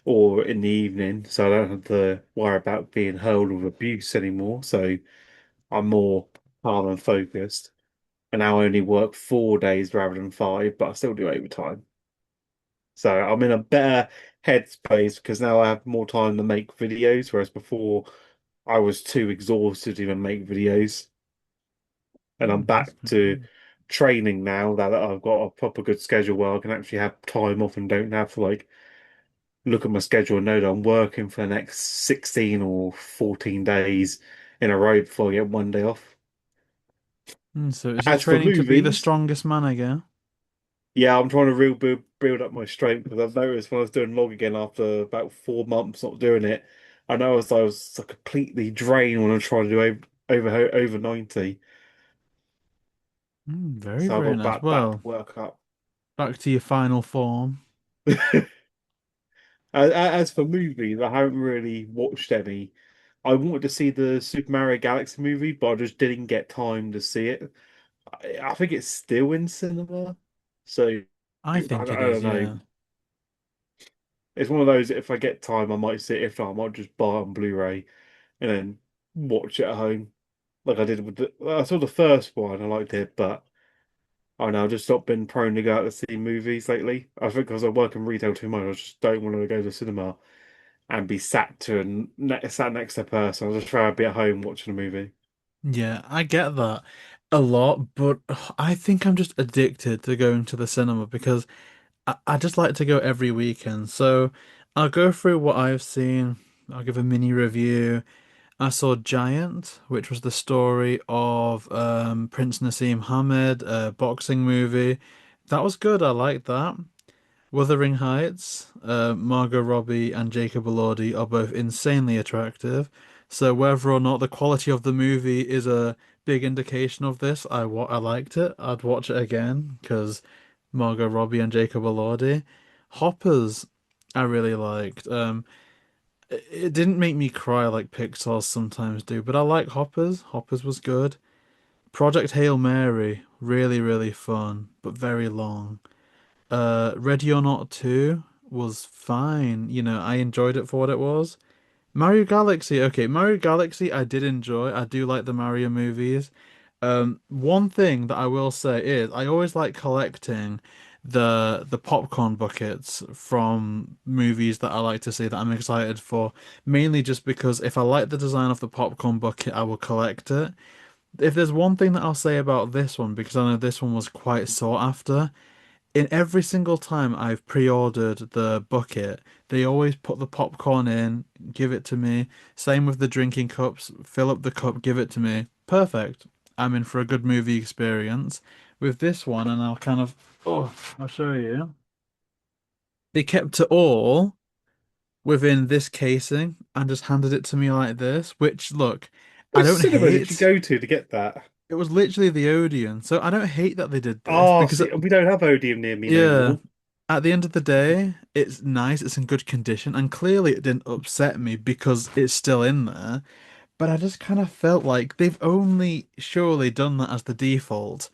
or in the evening. So I don't have to worry about being hurled with abuse anymore. So I'm more calm and focused. And now I only work 4 days rather than five, but I still do overtime. So I'm in a better headspace because now I have more time to make videos, whereas before I was too exhausted to even make videos. And I'm That's back pretty to good. training now that I've got a proper good schedule where I can actually have time off and don't have to like look at my schedule and know that I'm working for the next 16 or 14 days in a row before I get one day off. So is it As for training to be the movies, strongest man again? yeah, I'm trying to real build up my strength because I've noticed when I was doing log again after about 4 months not doing it, I was so completely drained when I was trying to do over 90. Very, So I've very got nice. back to Well, work up. back to your final form. As for movies, I haven't really watched any. I wanted to see the Super Mario Galaxy movie, but I just didn't get time to see it. I think it's still in cinema, so I think I it don't is, know. yeah. It's one of those, if I get time, I might see it. If not, I might just buy it on Blu-ray and then watch it at home, like I did with I saw the first one, I liked it, but I don't know, I've just not been prone to go out to see movies lately. I think because I work in retail too much, I just don't want to go to the cinema and be sat next to a person. I'll just try to be at home watching a movie. Yeah, I get that a lot, but I think I'm just addicted to going to the cinema because I just like to go every weekend. So I'll go through what I've seen. I'll give a mini review. I saw Giant, which was the story of Prince Nassim Hamed, a boxing movie. That was good. I liked that. Wuthering Heights, Margot Robbie and Jacob Elordi are both insanely attractive. So whether or not the quality of the movie is a big indication of this, I liked it. I'd watch it again because Margot Robbie and Jacob Elordi. Hoppers, I really liked. It didn't make me cry like Pixar sometimes do, but I like Hoppers. Hoppers was good. Project Hail Mary, really, really fun, but very long. Ready or Not 2 was fine. I enjoyed it for what it was. Mario Galaxy, okay, Mario Galaxy I did enjoy. I do like the Mario movies. One thing that I will say is I always like collecting the popcorn buckets from movies that I like to see that I'm excited for. Mainly just because if I like the design of the popcorn bucket, I will collect it. If there's one thing that I'll say about this one, because I know this one was quite sought after, in every single time I've pre-ordered the bucket, they always put the popcorn in, give it to me. Same with the drinking cups, fill up the cup, give it to me. Perfect. I'm in for a good movie experience. With this one, and I'll show you. They kept it all within this casing and just handed it to me like this, which, look, I Which don't cinema did you hate. go to get that? It was literally the Odeon, so I don't hate that they did this Oh, because see, we don't have Odeon near me no yeah. more. At the end of the day, it's nice, it's in good condition, and clearly it didn't upset me because it's still in there. But I just kind of felt like they've only surely done that as the default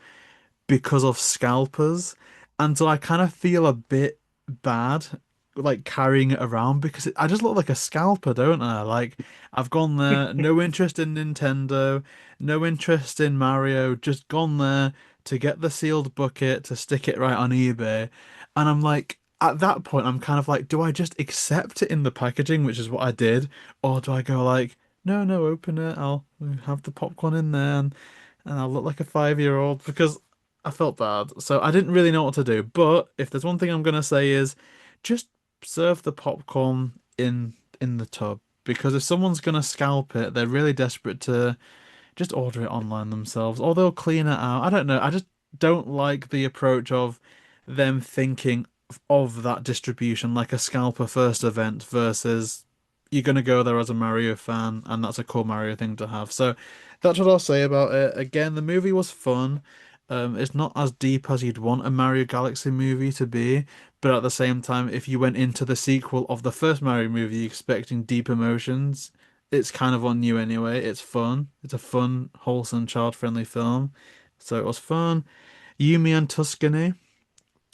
because of scalpers. And so I kind of feel a bit bad like carrying it around because I just look like a scalper, don't I? Like I've gone there, no interest in Nintendo, no interest in Mario, just gone there to get the sealed bucket to stick it right on eBay. And I'm like, at that point, I'm kind of like, do I just accept it in the packaging, which is what I did, or do I go like, no, no, open it, I'll have the popcorn in there and I'll look like a 5-year-old because I felt bad. So I didn't really know what to do. But if there's one thing I'm gonna say is just serve the popcorn in the tub. Because if someone's gonna scalp it, they're really desperate to just order it online themselves, or they'll clean it out. I don't know. I just don't like the approach of them thinking of that distribution like a scalper first event versus you're gonna go there as a Mario fan, and that's a cool Mario thing to have. So that's what I'll say about it. Again, the movie was fun. It's not as deep as you'd want a Mario Galaxy movie to be, but at the same time, if you went into the sequel of the first Mario movie expecting deep emotions, it's kind of on you anyway. It's fun. It's a fun, wholesome, child-friendly film. So it was fun. Yumi and Tuscany.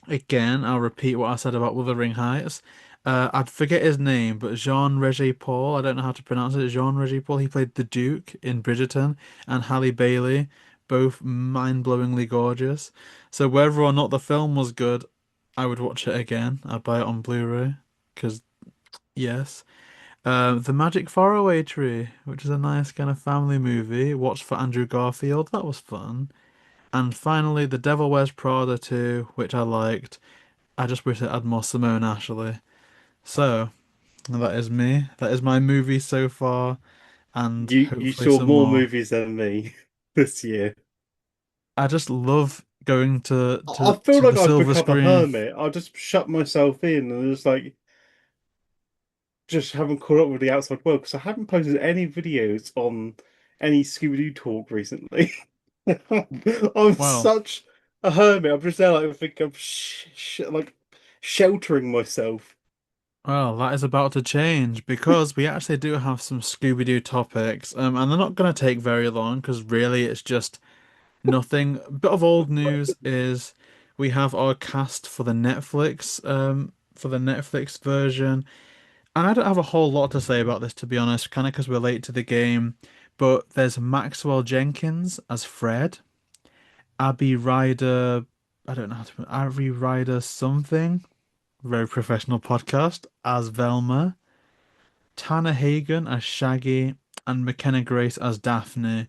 Again, I'll repeat what I said about Wuthering Heights. I'd forget his name, but Jean-Regis Paul, I don't know how to pronounce it. Jean-Regis Paul, he played the Duke in Bridgerton, and Halle Bailey, both mind-blowingly gorgeous. So whether or not the film was good, I would watch it again. I'd buy it on Blu-ray, because yes. The Magic Faraway Tree, which is a nice kind of family movie, watched for Andrew Garfield. That was fun. And finally, The Devil Wears Prada 2, which I liked. I just wish it had more Simone Ashley. So, that is me. That is my movie so far, and You hopefully saw some more more. movies than me this year. I just love going to I to feel to like the I've silver become a screen. hermit. I just shut myself in and just like just haven't caught up with the outside world because I haven't posted any videos on any Scooby-Doo talk recently. I'm Well, such a hermit. I'm just there like I think I'm like sheltering myself. that is about to change because we actually do have some Scooby-Doo topics, and they're not going to take very long because really it's just nothing. Bit of old news is we have our cast for the Netflix version. And I don't have a whole lot to say about this, to be honest, kind of because we're late to the game. But there's Maxwell Jenkins as Fred, Abby Ryder, I don't know how to, Abby Ryder something, very professional podcast, as Velma, Tanner Hagen as Shaggy, and McKenna Grace as Daphne.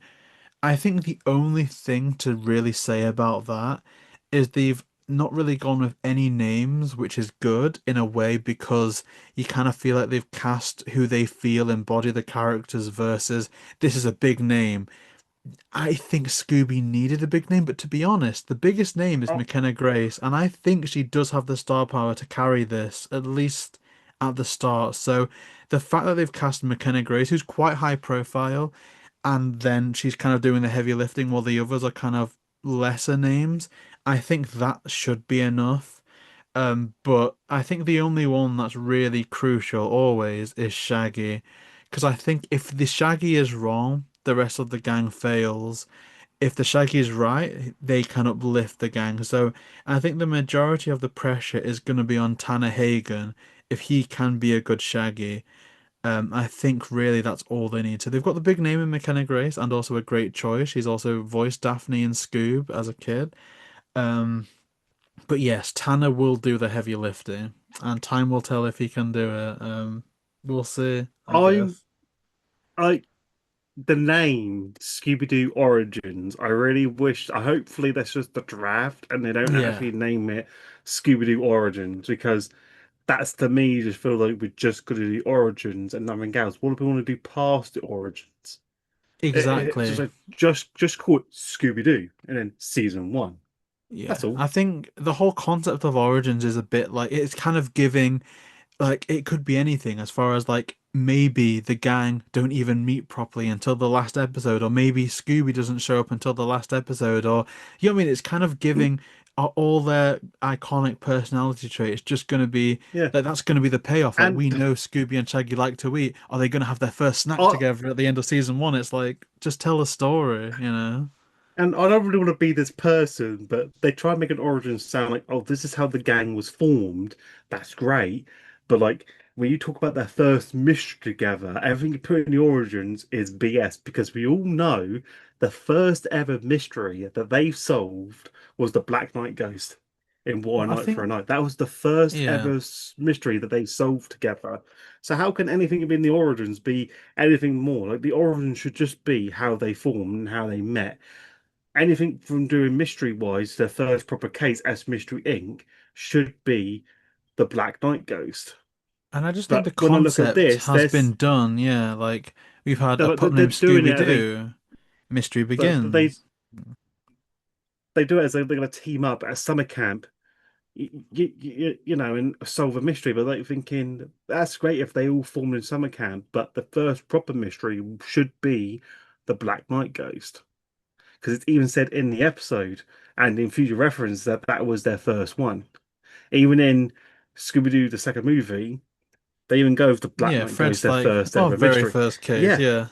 I think the only thing to really say about that is they've not really gone with any names, which is good in a way because you kind of feel like they've cast who they feel embody the characters versus this is a big name. I think Scooby needed a big name, but to be honest, the biggest name is Oh, McKenna Grace, and I think she does have the star power to carry this, at least at the start. So the fact that they've cast McKenna Grace, who's quite high profile, and then she's kind of doing the heavy lifting while the others are kind of lesser names, I think that should be enough. But I think the only one that's really crucial always is Shaggy. Because I think if the Shaggy is wrong, the rest of the gang fails. If the Shaggy is right, they can uplift the gang. So I think the majority of the pressure is going to be on Tanner Hagen if he can be a good Shaggy. I think really that's all they need. So they've got the big name in McKenna Grace and also a great choice. She's also voiced Daphne and Scoob as a kid. Um, but yes, Tanner will do the heavy lifting, and time will tell if he can do it. We'll see, I I'm guess. I the name Scooby-Doo Origins, I really wish, hopefully that's just the draft and they don't Yeah, actually name it Scooby-Doo Origins because that's to me just feel like we're just going to do Origins and nothing else. What do we want to do past the Origins? It's just exactly. like just call it Scooby-Doo and then season one. Yeah, That's all. I think the whole concept of Origins is a bit like it's kind of giving like it could be anything as far as like maybe the gang don't even meet properly until the last episode, or maybe Scooby doesn't show up until the last episode, or you know what I mean? It's kind of giving all their iconic personality traits just going to be Yeah. like that's going to be the payoff. Like And we know Scooby and Shaggy like to eat. Are they going to have their first snack I together at the end of season one? It's like just tell a story, you know? And I don't really want to be this person, but they try and make an origin sound like, oh, this is how the gang was formed. That's great. But like when you talk about their first mystery together, everything you put in the origins is BS because we all know the first ever mystery that they solved was the Black Knight Ghost in What a I Night for a think Night. That was the first yeah. ever mystery that they solved together. So how can anything in the origins be anything more? Like the origins should just be how they formed and how they met. Anything from doing mystery wise, their first proper case as Mystery Inc. should be the Black Knight Ghost. And I just think the But when I look at concept this, has been done, yeah. Like we've had a pup they're named doing it. Scooby-Doo, Mystery But Begins. they do it as they're going to team up at a summer camp, you know, and solve a mystery. But like thinking that's great if they all formed in summer camp, but the first proper mystery should be the Black Knight Ghost because it's even said in the episode and in future reference that that was their first one. Even in Scooby-Doo, the second movie, they even go with the Black Yeah, Knight Ghost, Fred's their like, first oh, ever very mystery. first case, Yeah, yeah.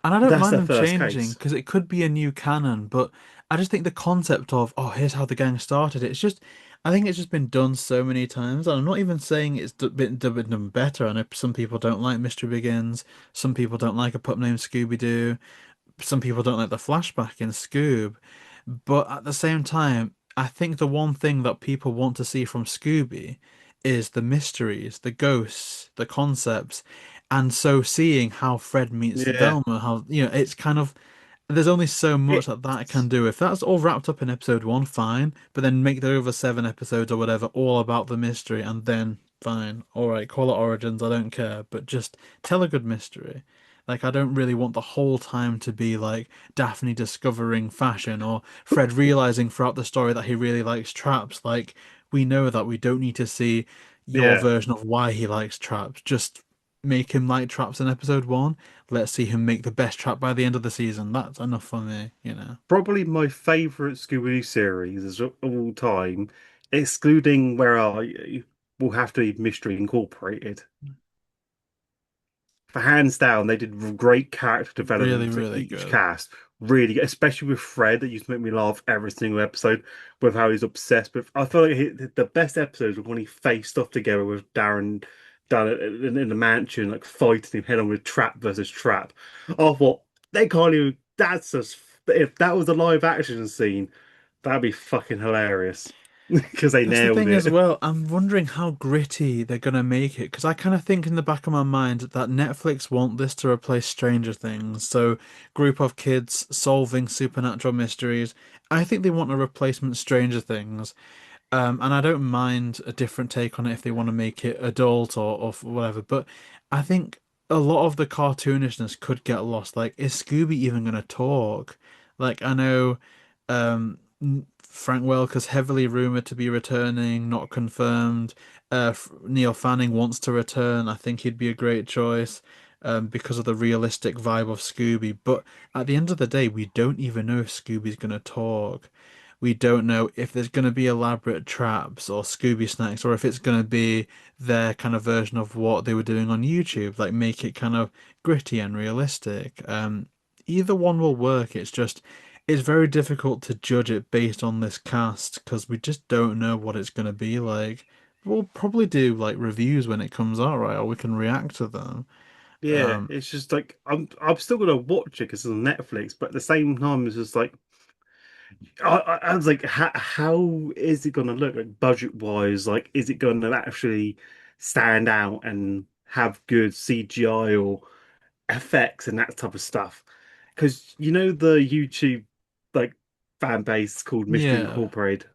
And I don't that's mind their them first changing case. because it could be a new canon, but I just think the concept of, oh, here's how the gang started, it's just, I think it's just been done so many times. And I'm not even saying it's been done better. I know some people don't like Mystery Begins, some people don't like a pup named Scooby-Doo, some people don't like the flashback in Scoob. But at the same time, I think the one thing that people want to see from Scooby is the mysteries, the ghosts, the concepts. And so seeing how Fred meets Yeah, Velma, how, you know, it's kind of, there's only so much that that it's can do. If that's all wrapped up in episode one, fine. But then make the over seven episodes or whatever all about the mystery, and then fine. All right, call it Origins. I don't care. But just tell a good mystery. Like, I don't really want the whole time to be like Daphne discovering fashion or Fred realizing throughout the story that he really likes traps. Like, we know that we don't need to see your yeah. version of why he likes traps. Just make him like traps in episode one. Let's see him make the best trap by the end of the season. That's enough for me, you know. Probably my favorite Scooby-Doo series of all time, excluding Where Are You, will have to be Mystery Incorporated. For hands down, they did great character Really, development for really each good. cast. Really good, especially with Fred. That used to make me laugh every single episode with how he's obsessed with. I feel like the best episodes were when he faced off together with Darren down in the mansion, like fighting him head on with trap versus trap. I thought they can't even. That's just if that was a live action scene, that'd be fucking hilarious because they That's the nailed thing as it. well. I'm wondering how gritty they're gonna make it because I kind of think in the back of my mind that Netflix want this to replace Stranger Things. So, group of kids solving supernatural mysteries. I think they want a replacement Stranger Things. And I don't mind a different take on it if they want to make it adult or whatever. But I think a lot of the cartoonishness could get lost. Like, is Scooby even going to talk? Like, I know Frank Welker's heavily rumored to be returning, not confirmed. Neil Fanning wants to return. I think he'd be a great choice because of the realistic vibe of Scooby. But at the end of the day, we don't even know if Scooby's going to talk. We don't know if there's going to be elaborate traps or Scooby snacks, or if it's going to be their kind of version of what they were doing on YouTube, like make it kind of gritty and realistic. Either one will work. It's just it's very difficult to judge it based on this cast because we just don't know what it's going to be like. We'll probably do like reviews when it comes out, right? Or we can react to them. Yeah, it's just like I'm still gonna watch it because it's on Netflix, but at the same time, it's just like I was like, how is it gonna look like budget wise? Like, is it gonna actually stand out and have good CGI or effects and that type of stuff. Because you know the YouTube like fan base called Mystery Yeah. Incorporated.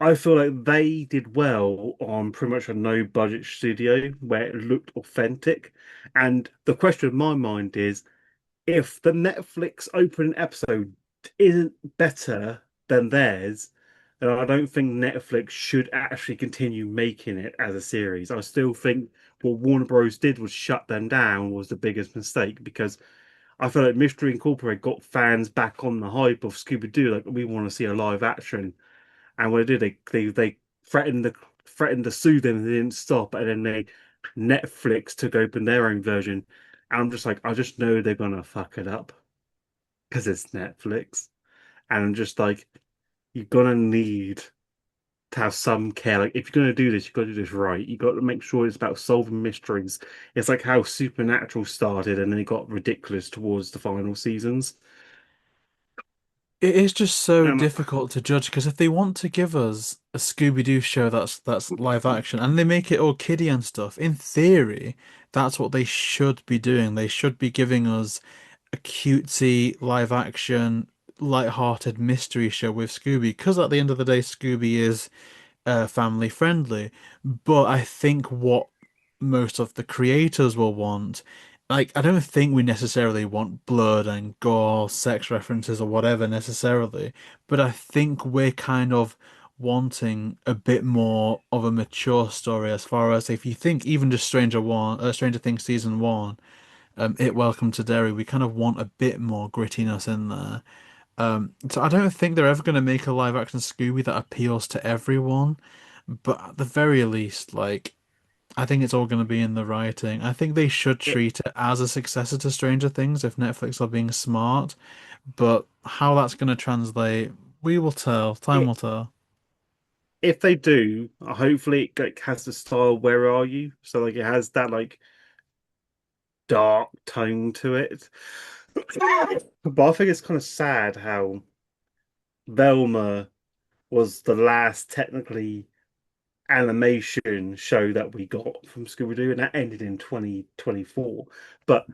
I feel like they did well on pretty much a no budget studio where it looked authentic. And the question in my mind is if the Netflix opening episode isn't better than theirs, then I don't think Netflix should actually continue making it as a series. I still think what Warner Bros. Did was shut them down was the biggest mistake because I feel like Mystery Incorporated got fans back on the hype of Scooby-Doo. Like we want to see a live action, and what they did, they threatened to sue them, and they didn't stop, and then they Netflix took open their own version. And I'm just like, I just know they're gonna fuck it up because it's Netflix, and I'm just like, you're gonna need to have some care. Like, if you're gonna do this, you've got to do this right. You got to make sure it's about solving mysteries. It's like how Supernatural started, and then it got ridiculous towards the final seasons. It is just so And difficult to judge because if they want to give us a Scooby-Doo show that's live action and they make it all kiddie and stuff, in theory, that's what they should be doing. They should be giving us a cutesy live action, light-hearted mystery show with Scooby because at the end of the day, Scooby is family friendly. But I think what most of the creators will want, like, I don't think we necessarily want blood and gore, sex references or whatever necessarily, but I think we're kind of wanting a bit more of a mature story as far as if you think even just Stranger Things season one, It Welcome to Derry, we kind of want a bit more grittiness in there. So I don't think they're ever going to make a live action Scooby that appeals to everyone, but at the very least, like, I think it's all going to be in the writing. I think they should it, treat it as a successor to Stranger Things if Netflix are being smart, but how that's going to translate, we will tell. Time it, will tell. if they do, hopefully it like, has the style Where Are You? So like it has that like dark tone to it. But I think it's kind of sad how Velma was the last technically animation show that we got from Scooby-Doo, and that ended in 2024. But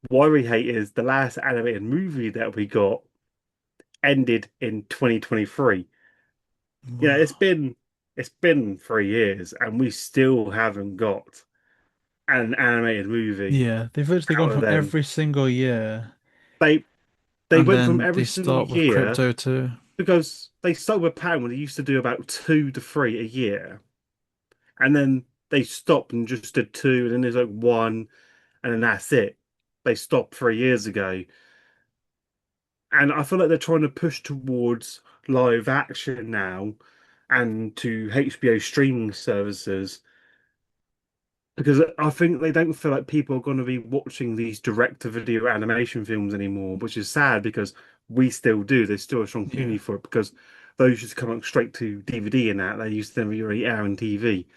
why we hate is the last animated movie that we got ended in 2023. You know, it's been 3 years and we still haven't got an animated movie Yeah, they've literally gone out of from them. every single year, They they and went from then every they single start with year Crypto too. because they started with Pound when they used to do about 2 to 3 a year, and then they stopped and just did two, and then there's like one, and then that's it. They stopped 3 years ago, and I feel like they're trying to push towards live action now and to HBO streaming services because I think they don't feel like people are going to be watching these direct-to-video animation films anymore, which is sad because we still do. There's still a strong Yeah. community for it because those used to come out straight to DVD and that they used to never really air on TV,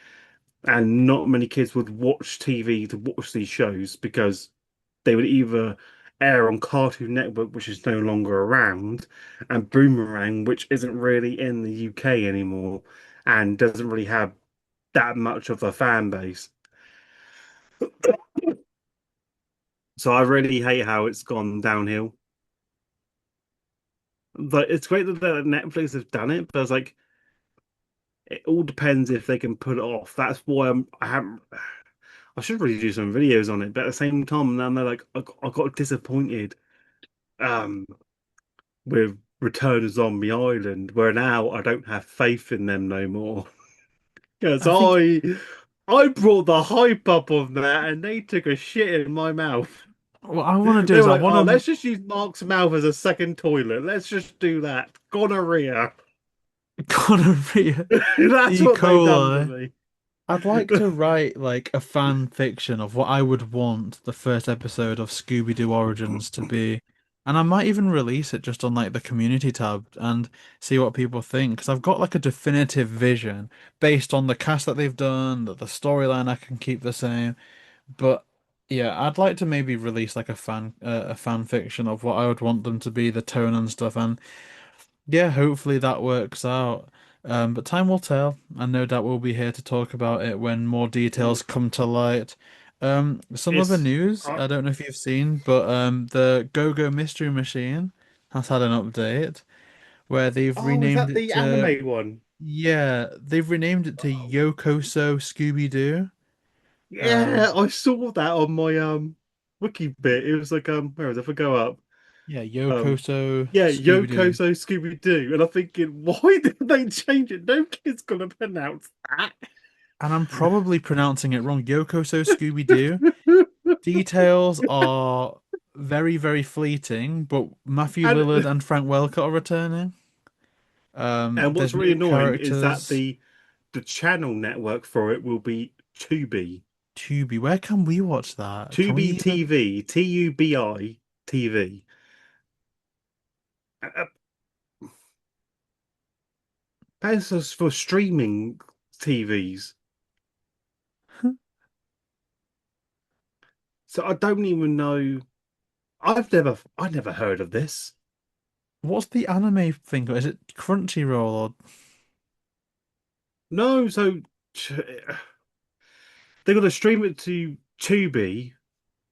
and not many kids would watch TV to watch these shows because they would either air on Cartoon Network, which is no longer around, and Boomerang, which isn't really in the UK anymore and doesn't really have that much of a fan base. So I really hate how it's gone downhill. But it's great that Netflix have done it, but it's like it all depends if they can put it off. That's why I haven't. I should really do some videos on it, but at the same time, then they're like I got disappointed um with Return of Zombie Island, where now I don't have faith in them no more. Because I think I brought the hype up on that, and they took a shit in my mouth. what I want to do They is were I like, want "Oh, to let's just use Mark's mouth as a second toilet. Let's just do that. Gonorrhea." gonorrhea, That's E. what they done to coli. me. I'd like to write like a fan fiction of what I would want the first episode of Scooby-Doo Origins to be. And I might even release it just on like the community tab and see what people think. Because I've got like a definitive vision based on the cast that they've done, that the storyline I can keep the same. But yeah, I'd like to maybe release like a fan fiction of what I would want them to be, the tone and stuff. And yeah, hopefully that works out. But time will tell, and no doubt we'll be here to talk about it when more details come to light. Some other It's news, I don't know if you've seen, but the Go-Go Mystery Machine has had an update where they've oh, is renamed that it the to, anime one? yeah, they've renamed it to Oh, Yokoso Scooby-Doo. yeah, I saw that on my wiki bit. It was like where was it? If I go up, Yeah, um, Yokoso yeah, Yoko Scooby-Doo. so Scooby-Doo, and I'm thinking, why did they change it? No kid's gonna pronounce that. And I'm probably pronouncing it wrong. Yokoso Scooby-Doo. Details are very, very fleeting, but Matthew Lillard And and Frank Welker are returning. and what's There's really new annoying is that characters. the channel network for it will be Tubi. Tubi, where can we watch that? Can we Tubi even? TV, TUBI TV. Uh, That's just for streaming TVs. So I don't even know. I never heard of this. What's the anime thing? Is it Crunchyroll or No, so they're gonna stream it to Tubi,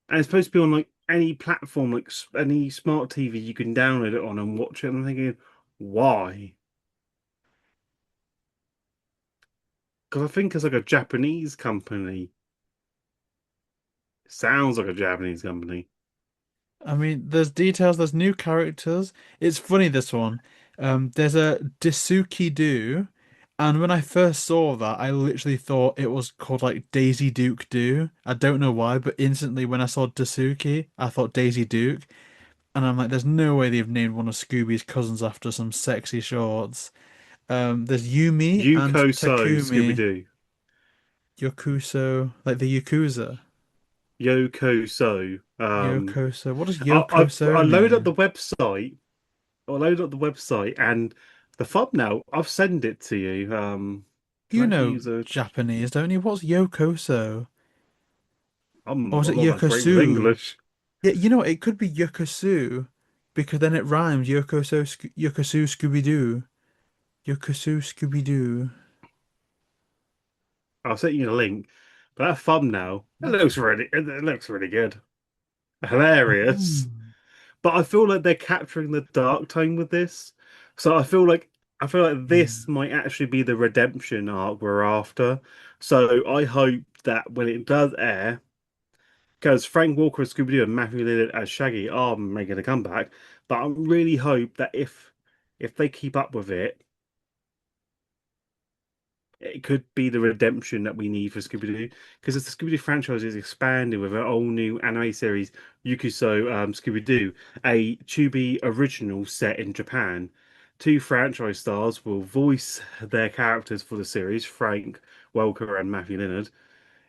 and it's supposed to be on like any platform, like any smart TV you can download it on and watch it. And I'm thinking, why? Because I think it's like a Japanese company. Sounds like a Japanese company. I mean, there's details, there's new characters. It's funny this one. There's a Disuki Do, and when I first saw that, I literally thought it was called like Daisy Duke Do. I don't know why, but instantly when I saw Disuki, I thought Daisy Duke, and I'm like, there's no way they've named one of Scooby's cousins after some sexy shorts. There's Yumi and Yuko So Takumi Scooby-Doo. Yokuso, like the Yakuza. Yoko So. Yokoso. What does Yokoso I load up mean? the website. I load up the website and the thumbnail. I've sent it to you. Can I You actually know use a? Japanese, don't you? What's Yokoso? Or is it I'm not that great with Yokosu? English. Yeah, you know what? It could be Yokosu because then it rhymes. Yokosu Scooby-Doo. Yokosu Scooby-Doo. I'll send you a link. But that thumbnail, it looks really good, hilarious. Oh. But I feel like they're capturing the dark tone with this. So I feel like Yeah. this might actually be the redemption arc we're after. So I hope that when it does air, because Frank Walker as Scooby-Doo and Matthew Lillard as Shaggy are making a comeback, but I really hope that if they keep up with it, it could be the redemption that we need for Scooby-Doo. Because as the Scooby-Doo franchise is expanding with an all new anime series, Yukuso Scooby-Doo, a Tubi original set in Japan. Two franchise stars will voice their characters for the series, Frank Welker and Matthew Lillard.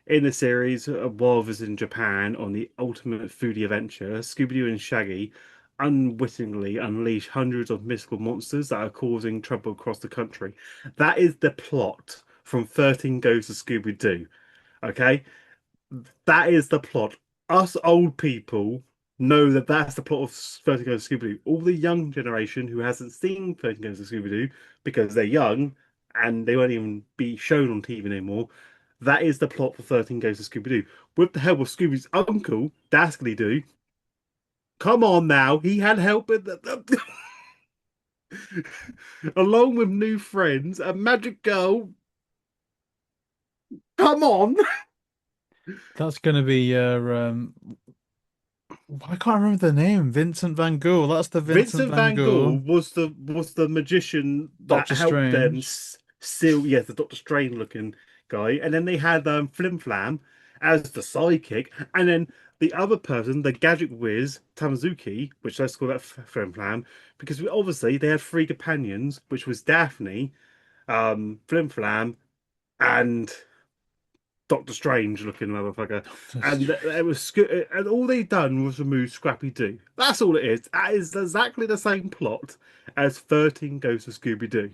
In the series, while visiting Japan on the ultimate foodie adventure, Scooby-Doo and Shaggy unwittingly unleash hundreds of mystical monsters that are causing trouble across the country. That is the plot from 13 Goes to Scooby-Doo. Okay? That is the plot. Us old people know that that's the plot of 13 Goes to Scooby-Doo. All the young generation who hasn't seen 13 Goes to Scooby-Doo because they're young and they won't even be shown on TV anymore. That is the plot for 13 Goes to Scooby-Doo. With the help of Scooby's uncle, Daskely Doo. Come on now, he had help with along with new friends, a magic girl. Come on. That's gonna be your I can't remember the name. Vincent Van Gogh. That's the Vincent Vincent Van Van Gogh Gogh. was the magician that Doctor helped them Strange. seal, yes, the Doctor Strange looking guy, and then they had Flim Flam as the sidekick, and then the other person, the gadget whiz Tamazuki, which let's call that Flim Flam, because obviously they had three companions, which was Daphne, Flim Flam, and Doctor Strange looking motherfucker, Doctor and Strange. it was and all they done was remove Scrappy Doo. That's all it is. That is exactly the same plot as 13 Ghosts of Scooby Doo.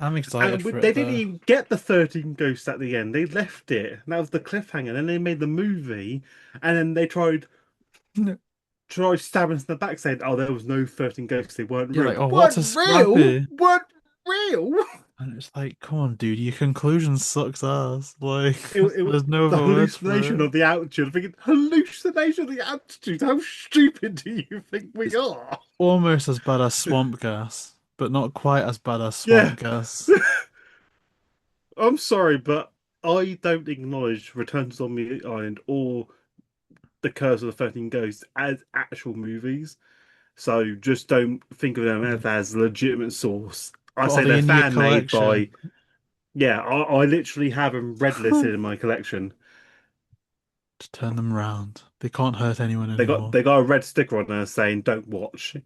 I'm excited And for they it didn't though. even get the 13 ghosts at the end. They left it. And that was the cliffhanger. Then they made the movie, and then they tried stabbing us in the back, saying, "Oh, there was no 13 ghosts. They weren't You're real. like, oh, what's a weren't real? Scrappy? weren't real." And it's like, come on, dude, your conclusion sucks ass. Like, It there's no the other word for hallucination it. of the altitude. I'm thinking hallucination of the altitude. How stupid do you think we It's are? almost as bad as swamp gas, but not quite as bad as Yeah, swamp gas. I'm sorry, but I don't acknowledge Return to Zombie Island or The Curse of the 13 Ghosts as actual movies. So just don't think of them Yeah. as legitimate source. I But are say they they're in your fan made collection? by, yeah, I literally have them red listed in my collection. To turn them round. They can't hurt anyone They got anymore. they got a red sticker on there saying "Don't watch,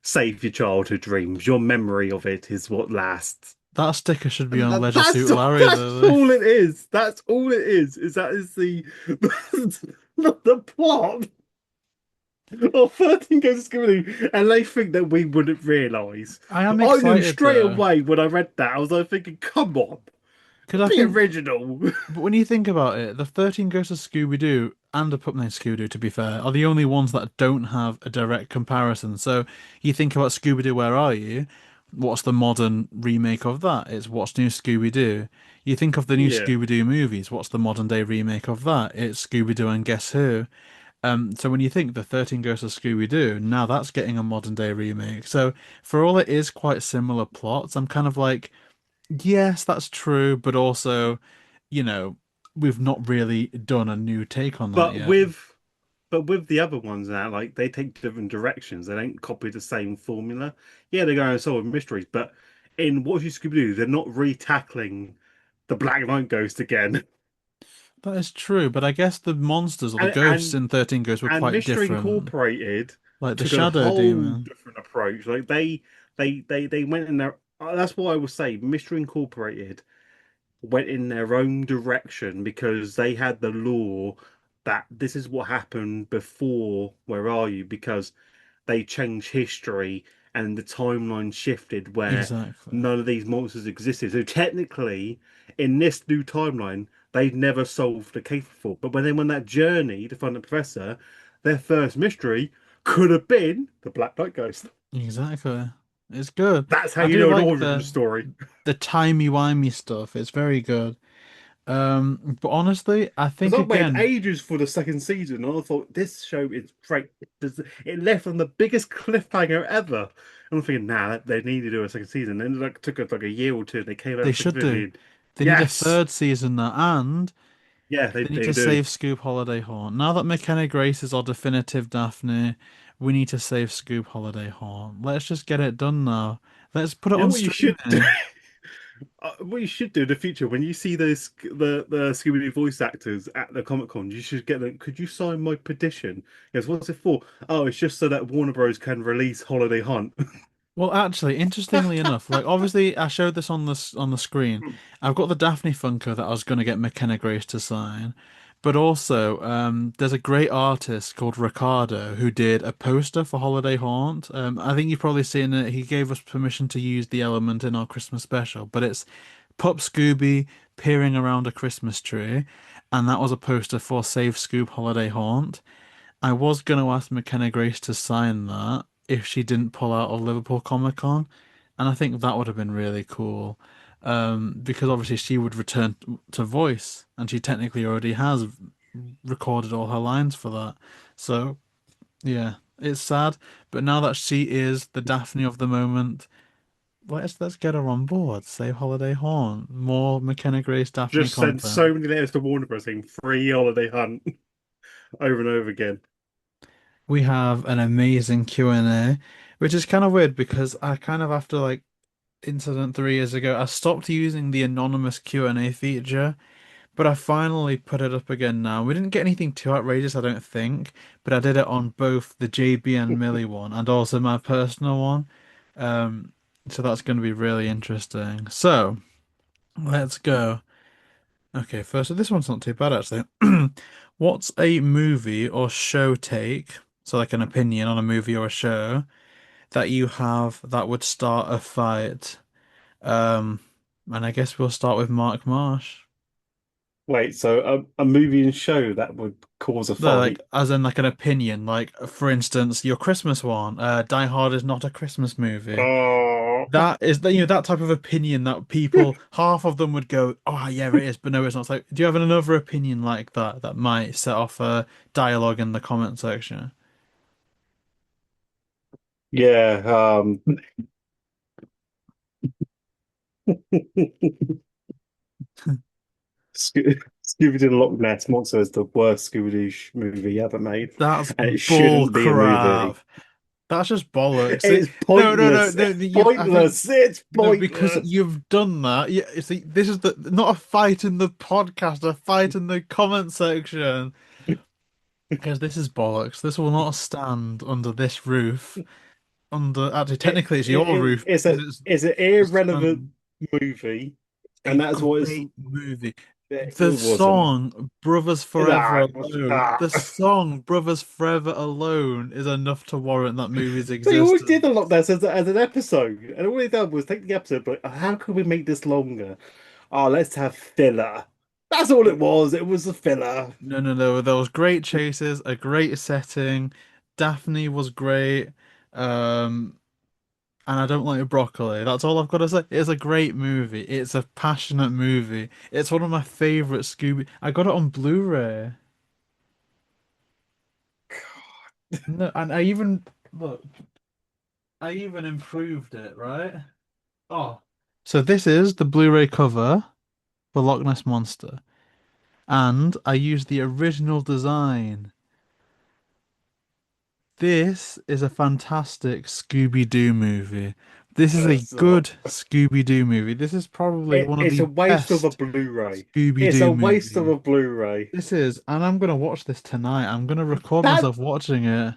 save your childhood dreams. Your memory of it is what lasts." That sticker should be And on Leisure that's Suit Larry, that's though. all it is. That's all it is. Is that is the the plot of 13 Goes to Scooby-Doo, and they think that we wouldn't realise. I am I knew excited straight though, away when I read that. I was like thinking, come on, because I be think, original. but when you think about it, the 13 Ghosts of Scooby-Doo and A Pup Named Scooby-Doo, to be fair, are the only ones that don't have a direct comparison. So you think about Scooby-Doo, Where Are You? What's the modern remake of that? It's What's New Scooby-Doo. You think of the new Yeah, Scooby-Doo movies, what's the modern day remake of that? It's Scooby-Doo and Guess Who? So when you think the 13 Ghosts of Scooby-Doo, now that's getting a modern day remake. So for all it is quite similar plots, I'm kind of like, yes, that's true, but also, you know, we've not really done a new take on that but yet. with the other ones now, like they take different directions. They don't copy the same formula. Yeah, they're going to solve mysteries, but in What You Scooby-Doo, they're not re-tackling the Black Knight Ghost again. That is true, but I guess the monsters or the And ghosts and in 13 Ghosts were and quite Mystery different. Incorporated Like the took a Shadow whole Demon. different approach. Like they went in there. That's what I would say. Mystery Incorporated went in their own direction because they had the law that this is what happened before. Where are you? Because they changed history and the timeline shifted where Exactly. none of these monsters existed. So technically, in this new timeline, they've never solved the case before. But when they went that journey to find the professor, their first mystery could have been the Black Knight Ghost. Exactly. It's good. That's how I you do know an like origin story. the timey-wimey stuff. It's very good. But honestly, I Because think I waited again, ages for the second season, and I thought this show is great. It left on the biggest cliffhanger ever. And I'm thinking, nah, they need to do a second season. And it like took us like a year or two. And they came they out should do. thinking, They need a yes, third season now, and yeah, they need they to do. save Scoop Holiday Horn. Now that McKenna Grace is our definitive Daphne, we need to save Scoop Holiday Horn. Let's just get it done now. Let's put it You know on what you should do? streaming. What you should do in the future when you see those the Scooby-Doo voice actors at the Comic Con, you should get them. Could you sign my petition? Yes, what's it for? Oh, it's just so that Warner Bros. Can release Holiday Hunt. Well, actually, interestingly enough, like obviously I showed this on on the screen. I've got the Daphne Funko that I was going to get McKenna Grace to sign, but also there's a great artist called Ricardo who did a poster for Holiday Haunt. I think you've probably seen it. He gave us permission to use the element in our Christmas special, but it's Pup Scooby peering around a Christmas tree, and that was a poster for Save Scoop Holiday Haunt. I was going to ask McKenna Grace to sign that if she didn't pull out of Liverpool Comic Con, and I think that would have been really cool. Because obviously she would return to voice, and she technically already has recorded all her lines for that. So yeah, it's sad, but now that she is the Daphne of the moment, let's get her on board. Save Holiday Horn, more McKenna Grace Daphne Just send content. so many letters to Warner Bros. Saying free Holiday Hunt over and over again. We have an amazing Q&A, which is kind of weird because I kind of after like incident 3 years ago, I stopped using the anonymous Q&A feature, but I finally put it up again now. We didn't get anything too outrageous, I don't think, but I did it on both the JB and Millie one and also my personal one. Um, so that's going to be really interesting. So let's go. Okay, first, so this one's not too bad actually. What's a movie or show take? So like an opinion on a movie or a show that you have that would start a fight. Um, and I guess we'll start with Mark Marsh. Wait, so a movie and show that would cause a No, like fight? as in like an opinion. Like for instance, your Christmas one, Die Hard is not a Christmas movie. Oh, That is that that type of opinion that people half of them would go, oh yeah, it is, but no, it's not. It's like, do you have another opinion like that that might set off a dialogue in the comment section? yeah. Scooby-Doo and Loch Ness Monster is the worst Scooby-Doo movie ever made, That's and it bull shouldn't be a crap. movie. That's just bollocks. It's No, no, no, pointless. no. It's I think pointless. It's no, because pointless. you've done that. Yeah, you see, this is the not a fight in the podcast, a fight in the comment section. Because this is bollocks. This will not stand under this roof. Under actually, technically, it's your roof It's because a it's it's an the irrelevant sun. movie, A and that's what it's. great movie. It The wasn't. song "Brothers Forever Nah, Alone." ah. The song "Brothers Forever Alone" is enough to warrant that movie's They always did existence. a lot this as an episode, and all they done was take the episode, but how can we make this longer? Oh, let's have filler. That's all it was. It was a filler. No, no, no. There was great chases, a great setting. Daphne was great. Um, and I don't like broccoli. That's all I've got to say. It's a great movie. It's a passionate movie. It's one of my favorite Scooby. I got it on Blu-ray. No, and I even look. I even improved it, right? Oh, so this is the Blu-ray cover for Loch Ness Monster, and I used the original design. This is a fantastic Scooby-Doo movie. This is a So, good Scooby-Doo movie. This is probably one of it's the a waste of a best Blu-ray. It's a Scooby-Doo waste of movies. a Blu-ray. This is, and I'm gonna watch this tonight. I'm gonna record That myself watching it.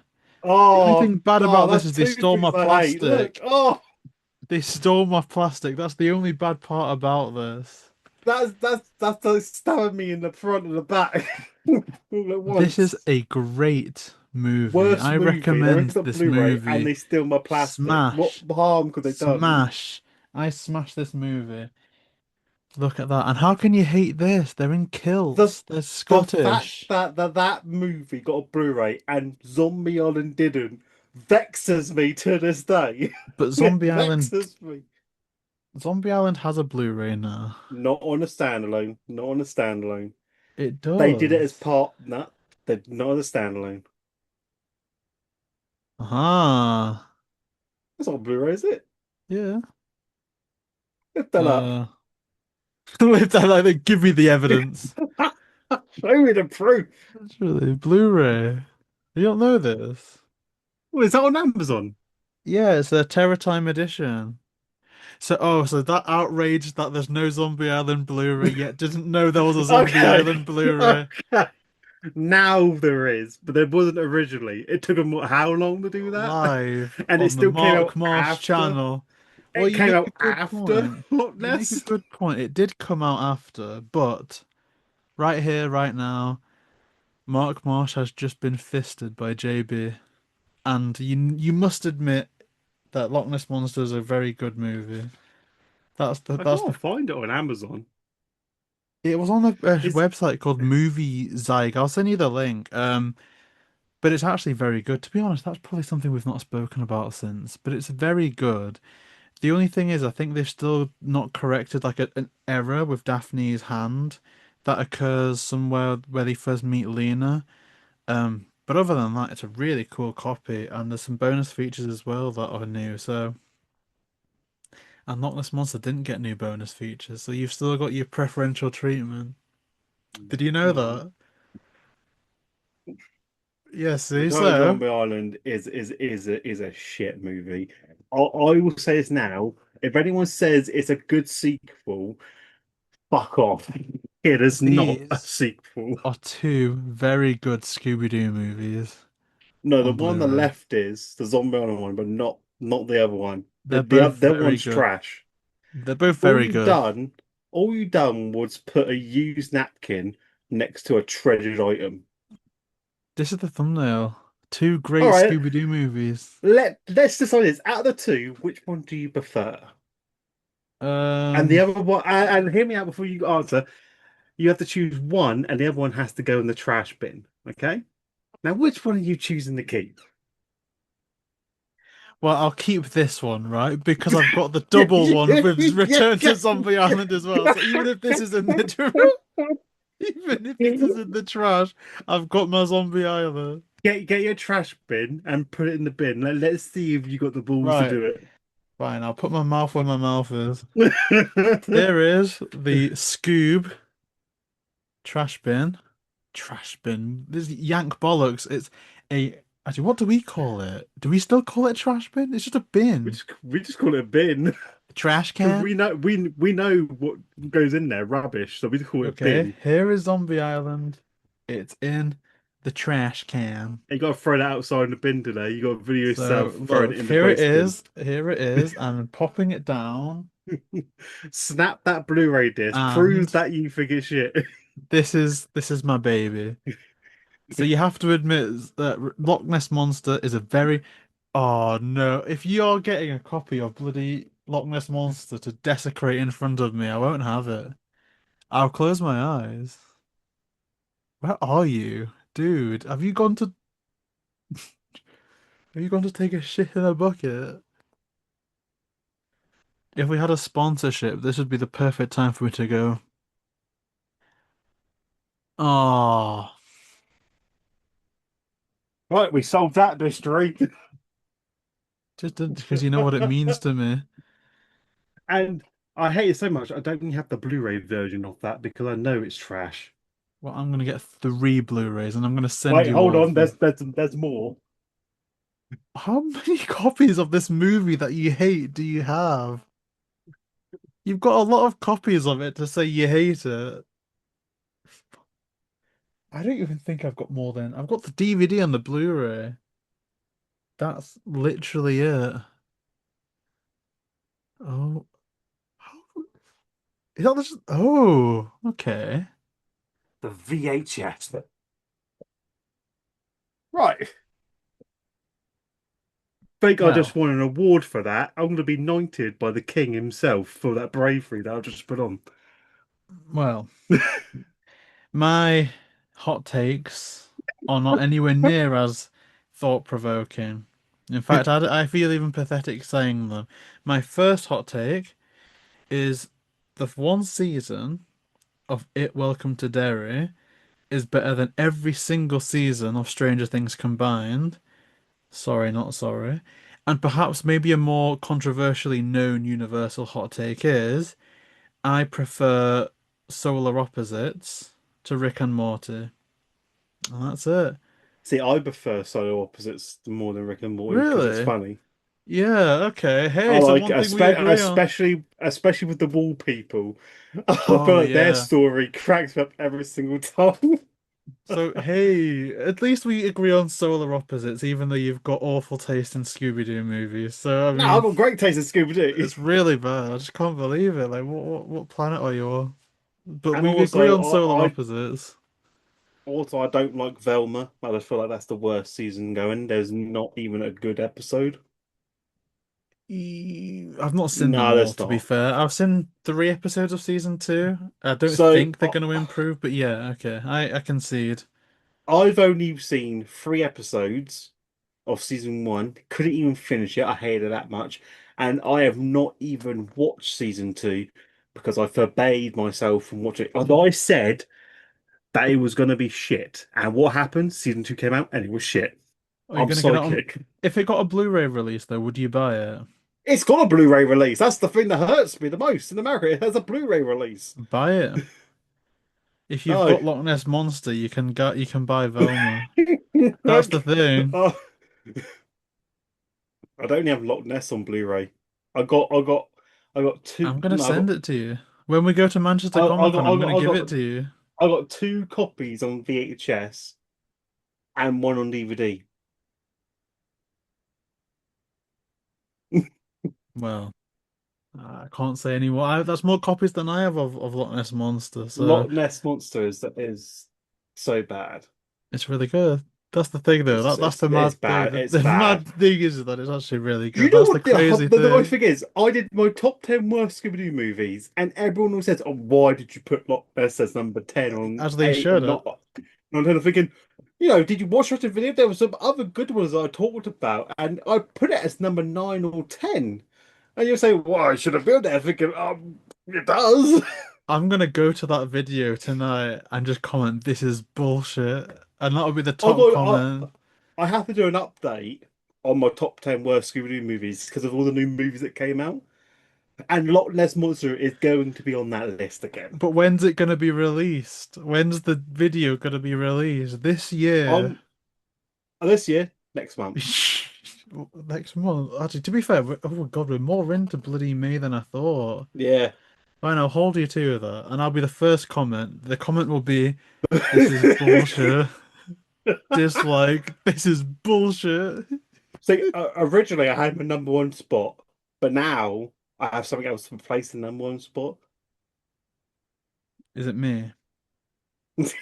The only oh thing bad no, about this that's is they two stole my things I hate. Look, plastic. oh, They stole my plastic. That's the only bad part about this. that's like stabbing me in the front and the back all at This is once. a great movie. Worst I movie. There recommend is a this Blu-ray, and movie. they steal my plastic. What Smash. harm could they done? Smash. I smashed this movie. Look at that. And how can you hate this? They're in The kilts. They're the fact Scottish. that movie got a Blu-ray and Zombie Island didn't vexes me to this day. But It vexes me. Zombie Island has a Blu-ray now. Not on a standalone. Not on a standalone. It They did it as does. part. No, they're not on a standalone. Aha. That's not a Blu-ray, is it? Yeah. Lift that up. Uh, Live that like that. Give me the evidence. Show me the proof. It's really Blu-ray. You don't know this? Well, is that on Amazon? Yeah, it's a Terror Time edition. So that outrage that there's no Zombie Island Blu-ray yet didn't know there was a Zombie Okay. Island Blu-ray Okay. Now there is, but there wasn't originally. It took them how long to do that? live And it on the still came Mark out Marsh after. channel. Well, It you came make a out good after point. Loch You make a Ness. good point. It did come out after, but right here, right now, Mark Marsh has just been fisted by JB, and you must admit that Loch Ness Monster is a very good movie. I That's the can't find it on Amazon. It was on a Is website called Movie Zyg. I'll send you the link. But it's actually very good. To be honest, that's probably something we've not spoken about since. But it's very good. The only thing is, I think they've still not corrected like an error with Daphne's hand that occurs somewhere where they first meet Lena. But other than that, it's a really cool copy, and there's some bonus features as well that are new. So, and Loch Ness Monster didn't get new bonus features, so you've still got your preferential treatment. Did you know no. that? Yeah, see, Return of so Zombie Island is a shit movie. I will say this now. If anyone says it's a good sequel, fuck off. It is not a these sequel. are two very good Scooby-Doo movies No, the on one on the Blu-ray. left is the Zombie Island one, but not the other one. They're both That very one's good. trash. They're both All very you good. done, all you done was put a used napkin next to a treasured item. This is the thumbnail. Two All great right, Scooby-Doo movies. let's decide this. Out of the two, which one do you prefer? And the Um, other one, and hear me out before you answer. You have to choose one, and the other one has to go in the trash bin. Okay? Now, which one are you choosing to keep? Well, I'll keep this one, right? Because I've got the Yeah, double one yeah, with yeah, Return to yeah. Zombie Island as well. So even if this is in the even if this is in the trash, I've got my Zombie Island. Get your trash bin and put it in the bin. Let's see if you got the balls to Right, do fine. I'll put my mouth where my mouth is. it. Here is the Scoob trash bin. Trash bin. This is yank bollocks. It's a actually, what do we call it? Do we still call it a trash bin? It's just a bin. We just call it a bin A trash because can. we know what goes in there, rubbish. So we just call it a Okay, bin. here is Zombie Island. It's in the trash can. You got to throw that outside in the bin today. You got to video So yourself throwing look, it in the here it waste bin. is. Here it is. I'm popping it down, Snap that Blu-ray disc. Prove and that you forget shit. this is my baby. So you have to admit that Loch Ness Monster is a very. Oh no! If you're getting a copy of bloody Loch Ness Monster to desecrate in front of me, I won't have it. I'll close my eyes. Where are you, dude? Have you gone to take a shit in a bucket? If we had a sponsorship, this would be the perfect time for me to go. Oh, Right, we solved that mystery. just because you know what it means to me. And I hate it so much. I don't even have the Blu-ray version of that because I know it's trash. Well, I'm gonna get three Blu-rays and I'm gonna send Wait, you hold all on. of them. There's more. How many copies of this movie that you hate do you have? You've got a lot of copies of it to say you hate it. I don't even think I've got more than I've got the DVD and the Blu-ray. That's literally it. Oh, how, is that just? Oh, okay. The VHS. Right. Think I just Well, won an award for that. I'm going to be knighted by the king himself for that bravery that I just put on. well, my hot takes are not anywhere near as thought-provoking. In fact, I feel even pathetic saying them. My first hot take is the one season of It Welcome to Derry is better than every single season of Stranger Things combined. Sorry, not sorry. And perhaps maybe a more controversially known universal hot take is I prefer Solar Opposites to Rick and Morty. And that's it. See, I prefer Solar Opposites more than Rick and Morty because it's Really? funny. Yeah, okay. I Hey, so like, one thing we agree on. especially with the wall people. I feel Oh, like their yeah. story cracks me up every single time. So, hey, at least we agree on Solar Opposites, even though you've got awful taste in Scooby-Doo movies. So, I No, I've mean, got great taste in Scooby-Doo. it's really bad. I just can't believe it. Like, what planet are you on? But And we agree also, on Solar Opposites. I don't like Velma. I just feel like that's the worst season going. There's not even a good episode. I've not seen them No, all, there's to be not. fair. I've seen three episodes of season two. I don't So think they're going to improve, but yeah, okay. I concede. I've only seen 3 episodes of season one. Couldn't even finish it. I hated it that much. And I have not even watched season two because I forbade myself from watching it. Although I said that it was going to be shit. And what happened? Season two came out and it was shit. Are you I'm going to get it on? psychic. If it got a Blu-ray release, though, would you buy it? It's got a Blu-ray release. That's the thing that hurts me the most in America. It has a Blu-ray release. Buy it. If you've No. got Loch Ness Monster, you can buy Velma. That's the thing. Oh, I don't have Loch Ness on Blu-ray. I got two. I'm gonna No, send it to you. When we go to Manchester Comic Con, I'm gonna give it to you. I got two copies on VHS and one on DVD. Well, I can't say any more. That's more copies than I have of Loch Ness Monster, so Loch Ness Monster is so bad. it's really good. That's the thing, though. That's the It's mad thing. bad. It's The bad. mad thing is that it's actually really You good. know That's the what crazy the nice thing. thing is? I did my top 10 worst Scooby-Doo movies, and everyone always says, "Oh, why did you put Loch Ness as number 10 on As they 8 should. and not on 10?" I'm thinking, did you watch the video? There were some other good ones that I talked about, and I put it as number 9 or 10. And you say, "Why should I build that?" Thinking, it does. I'm gonna go to that video tonight and just comment, "This is bullshit," and that'll be the I top got, comment. I have to do an update on my top 10 worst Scooby-Doo movies because of all the new movies that came out. And Loch Ness Monster is going to be on that list again. But when's it gonna be released? When's the video gonna be released? This year? On this year, next month. Next month? Actually, to be fair, oh my God, we're more into bloody May than I thought. Yeah. Fine, I'll hold you to that, and I'll be the first comment. The comment will be, "This is bullshit." Dislike, "This is bullshit." See, originally I had my number one spot, but now I have something else to replace the number one spot. Is it me? It's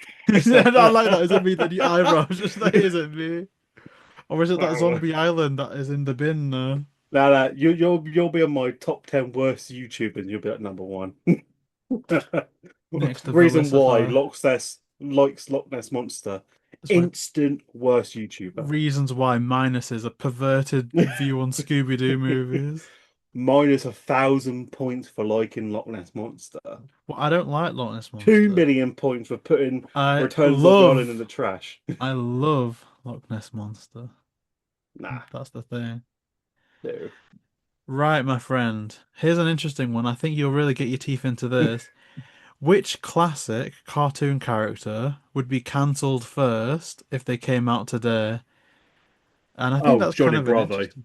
I like that. Is it me? Then the eyebrows just like, is it me? Or is it that no, zombie island that is in the bin now? no, you'll be on my top 10 worst YouTube, and you'll be at number one. Next to Reason why Felicify. Loch Ness likes Loch Ness Monster. That's right. Instant worst YouTuber. Reasons why minus is a perverted view on Scooby-Doo movies. Minus 1,000 points for liking Loch Ness Monster. Well, I don't like Loch Ness Two Monster. million points for putting I Return to Zombie Island in love, the trash. I love Loch Ness Monster. Nah, That's the thing. no. Right, my friend. Here's an interesting one. I think you'll really get your teeth into this. Which classic cartoon character would be cancelled first if they came out today? And I think Oh, that's kind Johnny of an Bravo. interesting.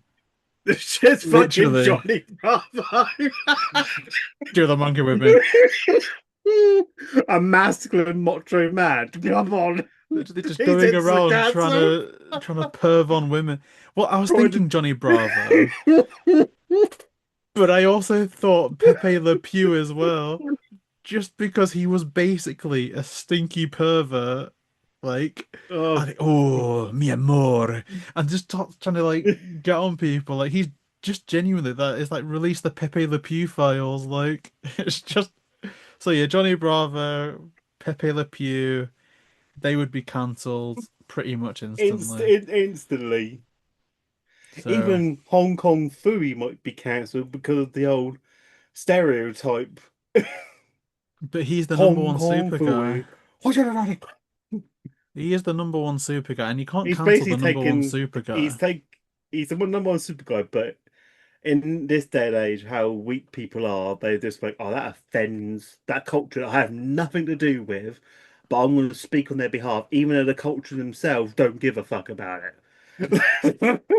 It's just fucking Literally, Johnny Bravo. do the monkey with me. A masculine macho man. Come on. Literally just He's going instant around cancel. trying to perv on women. Well, I was Trying thinking Johnny Bravo, but I also thought Pepe Le Pew as well, just because he was basically a stinky pervert. Like, Oh. and oh, mi amor, and just trying to like get on people. Like, he's just genuinely that. It's like release the Pepe Le Pew files. Like, it's just so yeah. Johnny Bravo, Pepe Le Pew, they would be cancelled pretty much instantly. Instantly. So, Even Hong Kong Fooey might be cancelled because of the old stereotype. but he's the number Hong one Kong super guy. Fooey. What's your He is the number one super guy, and you can't He's cancel basically the number one taken. super guy. He's the number one super guy, but in this day and age, how weak people are, they just like, oh, that offends that culture that I have nothing to do with, but I'm going to speak on their behalf, even though the culture themselves don't give a fuck about it.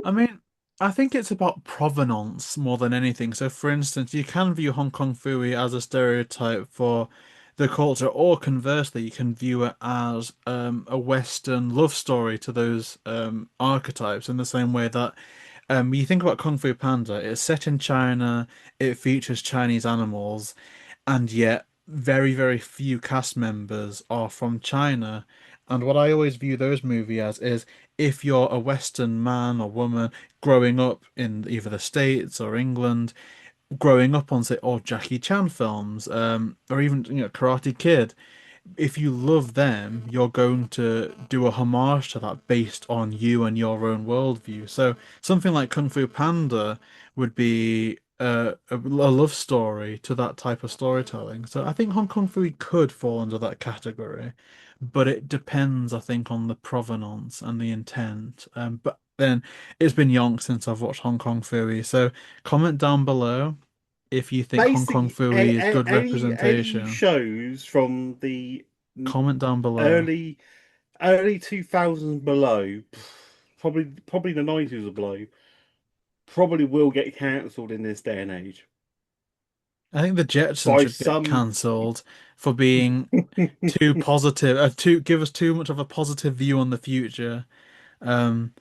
I mean, I think it's about provenance more than anything. So, for instance, you can view Hong Kong Phooey as a stereotype for the culture, or conversely, you can view it as a Western love story to those archetypes in the same way that you think about Kung Fu Panda, it's set in China, it features Chinese animals, and yet very, very few cast members are from China. And what I always view those movies as is if you're a Western man or woman growing up in either the States or England, growing up on say or Jackie Chan films, or even Karate Kid, if you love them, you're going to do a homage to that based on you and your own worldview. So something like Kung Fu Panda would be a love story to that type of storytelling. So I think Hong Kong Fooey could fall under that category, but it depends, I think, on the provenance and the intent. But then it's been yonks since I've watched Hong Kong Fooey. So comment down below if you think Hong Kong Basically, Fooey is good any representation. shows from the Comment down below. early early 2000s below, probably the 90s or below, probably will get cancelled in this day and age I think the Jetsons by should get some. cancelled for being too positive, too give us too much of a positive view on the future. Um,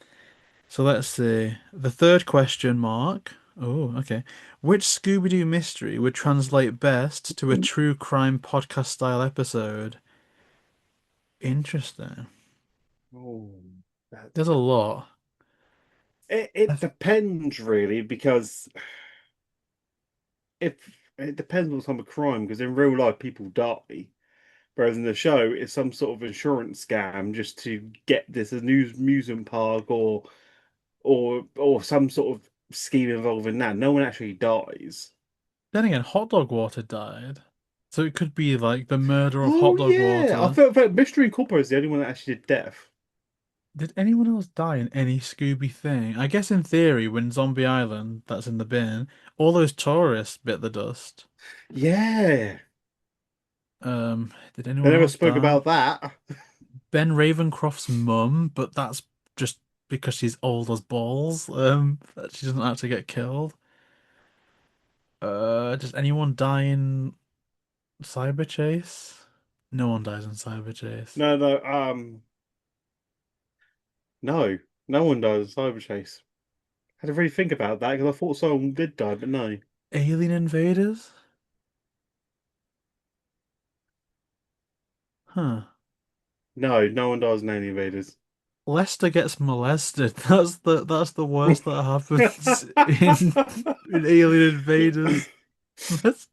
so let's see. The third question mark. Oh, okay. Which Scooby-Doo mystery would translate best to a true crime podcast style episode? Interesting. Oh. There's a lot. It depends really because if it depends on some of crime because in real life people die, whereas in the show it's some sort of insurance scam just to get this amusement park or some sort of scheme involving that. No one actually dies. Then again, Hot Dog Water died. So it could be like the murder of Oh Hot Dog yeah, Water. I felt Mystery Incorporated is the only one that actually did death. Did anyone else die in any Scooby thing? I guess in theory, when Zombie Island, that's in the bin, all those tourists bit the dust. Yeah, Did they anyone never else spoke die? about that. Ben Ravencroft's mum, but that's just because she's old as balls. That she doesn't actually get killed. Does anyone die in Cyber Chase? No one dies in Cyber Chase. No, no, no, no one does Cyber Chase. I had to really think about that because I thought someone did die, but no, Alien Invaders? Huh. no, no one dies in Alien Invaders. Lester gets molested. That's the worst that happens in Alien Invaders. That's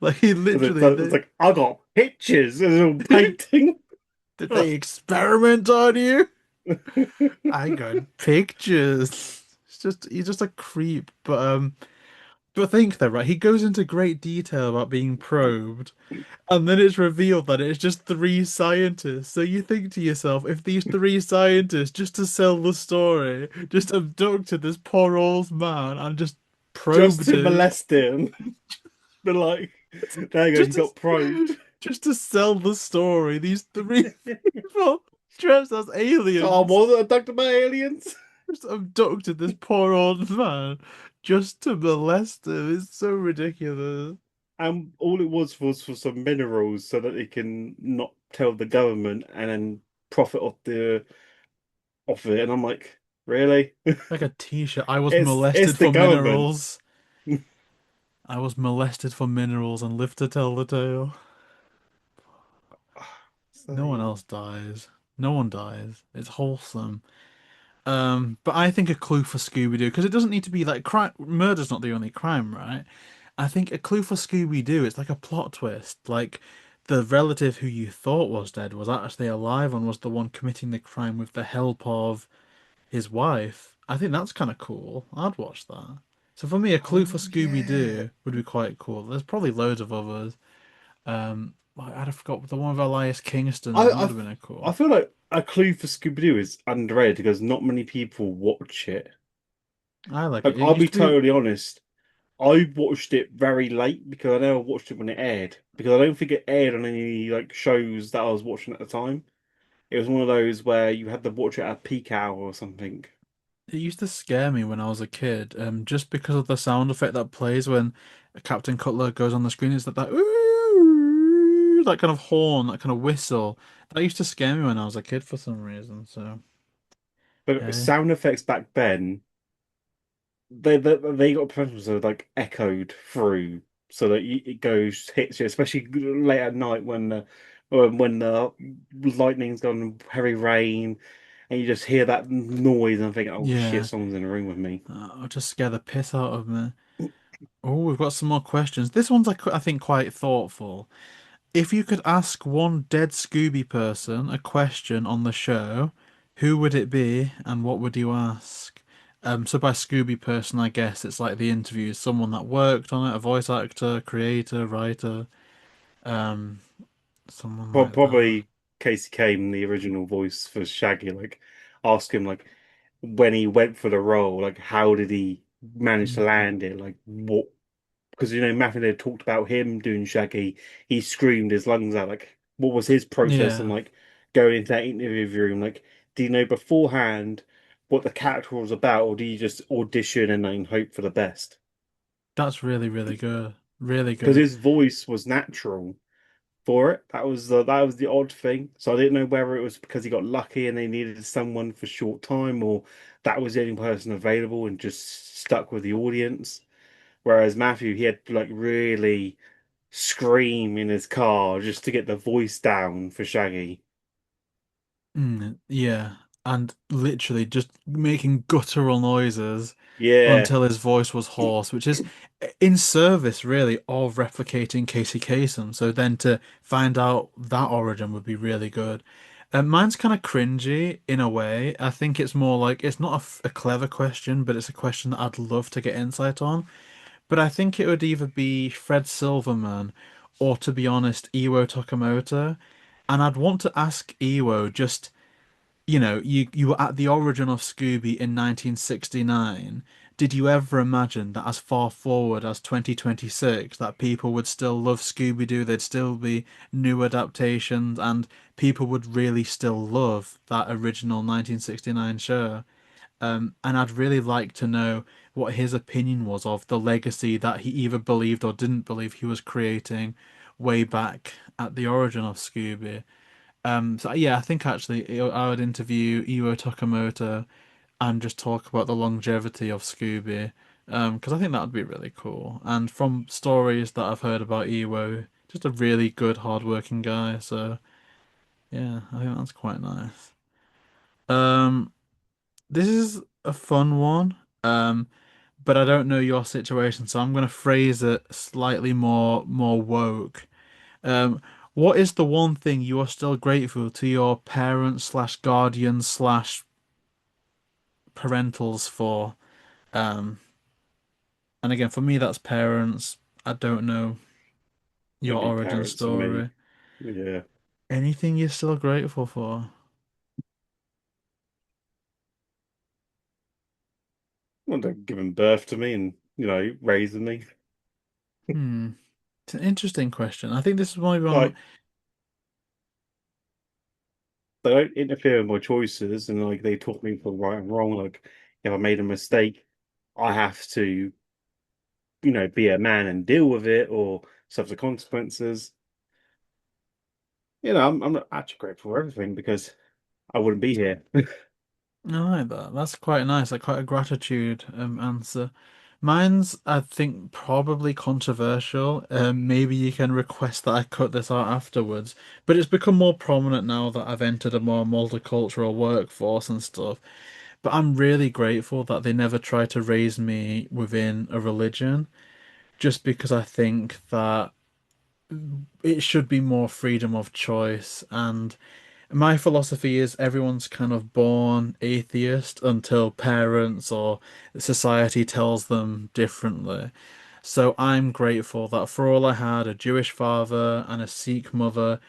like he literally It's like I got pictures of a painting. did they experiment on you? I got pictures. It's just he's just a creep. But think though, right? He goes into great detail about being probed, and then it's revealed that it's just three scientists. So you think to yourself, if these three scientists, just to sell the story, just abducted this poor old man and just Just probed to him, molest him. But like, there you go, just you got to, probed. just to sell the story, these three people dressed as So I aliens wasn't abducted by aliens. just abducted this poor old man just to molest him. It's so ridiculous. And all it was for some minerals so that they can not tell the government and then profit off it. And I'm like, really? Like a t-shirt. I was It's molested the for government. minerals. I was molested for minerals and live to tell the tale. No one So else dies. No one dies. It's wholesome. But I think a clue for Scooby-Doo, because it doesn't need to be like crime. Murder's not the only crime, right? I think a clue for Scooby-Doo is like a plot twist. Like the relative who you thought was dead was actually alive and was the one committing the crime with the help of his wife. I think that's kind of cool. I'd watch that. So for me, a clue for oh yeah. Scooby-Doo would be quite cool. There's probably loads of others. I'd have forgot the one with Elias Kingston. I That might I have been a I cool. feel like a clue for Scooby-Doo is underrated because not many people watch it. I like it. Like It I'll used be to be. totally honest, I watched it very late because I never watched it when it aired. Because I don't think it aired on any like shows that I was watching at the time. It was one of those where you had to watch it at peak hour or something. It used to scare me when I was a kid. Just because of the sound effect that plays when Captain Cutler goes on the screen. It's that ooh, that kind of horn, that kind of whistle. That used to scare me when I was a kid for some reason. So, But hey, sound effects back then, they got professionals so like echoed through so that it goes hits you, especially late at night when the lightning's gone heavy rain and you just hear that noise and think, oh shit, yeah, someone's in the room with me. I'll just scare the piss out of me. Oh, we've got some more questions. This one's, I think, quite thoughtful. If you could ask one dead Scooby person a question on the show, who would it be and what would you ask? So by Scooby person, I guess it's like the interview, someone that worked on it, a voice actor, creator, writer, um, someone like that. Probably Casey Kane, the original voice for Shaggy, like ask him like when he went for the role, like how did he manage to Mm. land it? Like what because Matthew had talked about him doing Shaggy, he screamed his lungs out. Like, what was his process? And Yeah, like going into that interview room, like, do you know beforehand what the character was about, or do you just audition and then hope for the best? that's really, really good. Really Because good. his voice was natural for it. That was the odd thing. So I didn't know whether it was because he got lucky and they needed someone for short time, or that was the only person available and just stuck with the audience. Whereas Matthew, he had to like really scream in his car just to get the voice down for Shaggy. Yeah. and literally just making guttural noises Yeah, until his voice was hoarse, which is in service really of replicating Casey Kasem. So then to find out that origin would be really good. Mine's kind of cringy in a way. I think it's more like it's not a clever question, but it's a question that I'd love to get insight on. But I think it would either be Fred Silverman or, to be honest, Iwo Takamoto. And I'd want to ask Iwo just, you were at the origin of Scooby in 1969. Did you ever imagine that as far forward as 2026, that people would still love Scooby-Doo, there'd still be new adaptations, and people would really still love that original 1969 show? And I'd really like to know what his opinion was of the legacy that he either believed or didn't believe he was creating way back at the origin of Scooby. So yeah, I think actually I would interview Iwo Takamoto and just talk about the longevity of Scooby, because I think that would be really cool. And from stories that I've heard about Iwo, just a really good, hardworking guy. So yeah, I think that's quite nice. Um, this is a fun one. But I don't know your situation, so I'm gonna phrase it slightly more woke. Um, what is the one thing you are still grateful to your parents slash guardians slash parentals for? Um, and again, for me, that's parents. I don't know it'd your be origin parrots and me. story. Yeah. Anything you're still grateful for? Well, they're giving birth to me and, raising me. Hmm. It's an interesting question. I think this is maybe one. Like, they don't interfere with my choices and like they taught me for right and wrong. Like, if I made a mistake, I have to, be a man and deal with it or suffer the consequences. I'm not actually grateful for everything because I wouldn't be here. I like that. That's quite nice. Like quite a gratitude answer. Mine's, I think, probably controversial. Maybe you can request that I cut this out afterwards. But it's become more prominent now that I've entered a more multicultural workforce and stuff. But I'm really grateful that they never tried to raise me within a religion, just because I think that it should be more freedom of choice. And my philosophy is everyone's kind of born atheist until parents or society tells them differently. So I'm grateful that for all I had a Jewish father and a Sikh mother,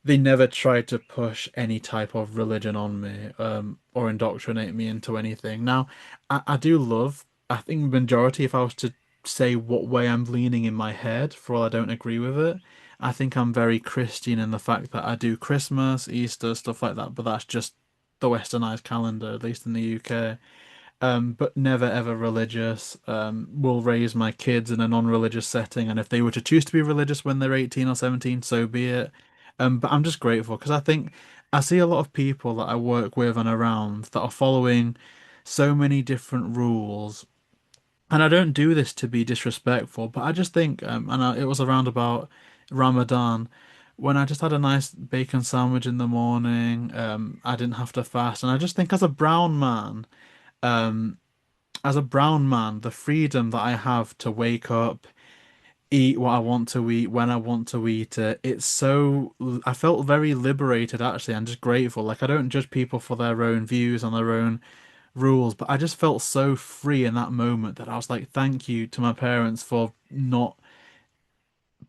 they never tried to push any type of religion on me, or indoctrinate me into anything. Now, I do love, I think majority, if I was to say what way I'm leaning in my head, for all I don't agree with it, I think I'm very Christian in the fact that I do Christmas, Easter, stuff like that, but that's just the westernized calendar, at least in the UK. But never ever religious. Will raise my kids in a non-religious setting, and if they were to choose to be religious when they're 18 or 17, so be it. But I'm just grateful because I think I see a lot of people that I work with and around that are following so many different rules, and I don't do this to be disrespectful, but I just think, it was around about Ramadan when I just had a nice bacon sandwich in the morning. I didn't have to fast, and I just think um as a brown man, the freedom that I have to wake up, eat what I want to eat when I want to eat it, I felt very liberated actually and just grateful. Like I don't judge people for their own views and their own rules, but I just felt so free in that moment that I was like, thank you to my parents for not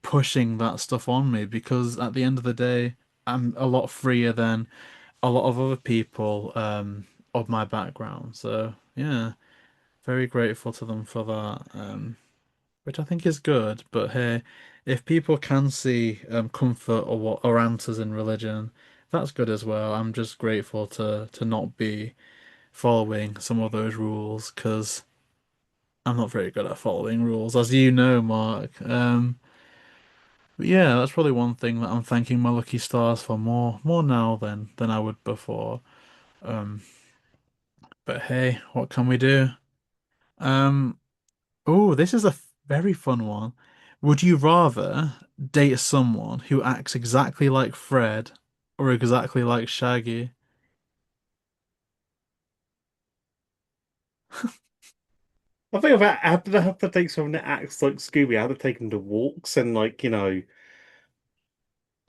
pushing that stuff on me because at the end of the day, I'm a lot freer than a lot of other people of my background. So yeah, very grateful to them for that, which I think is good. But hey, if people can see comfort or answers in religion, that's good as well. I'm just grateful to not be following some of those rules because I'm not very good at following rules, as you know, Mark. But yeah, that's probably one thing that I'm thanking my lucky stars for more now than I would before. Um, but hey, what can we do? Um, Oh, this is a very fun one. Would you rather date someone who acts exactly like Fred or exactly like Shaggy? I think about I have to take someone that acts like Scooby. I have to take him to walks and like, I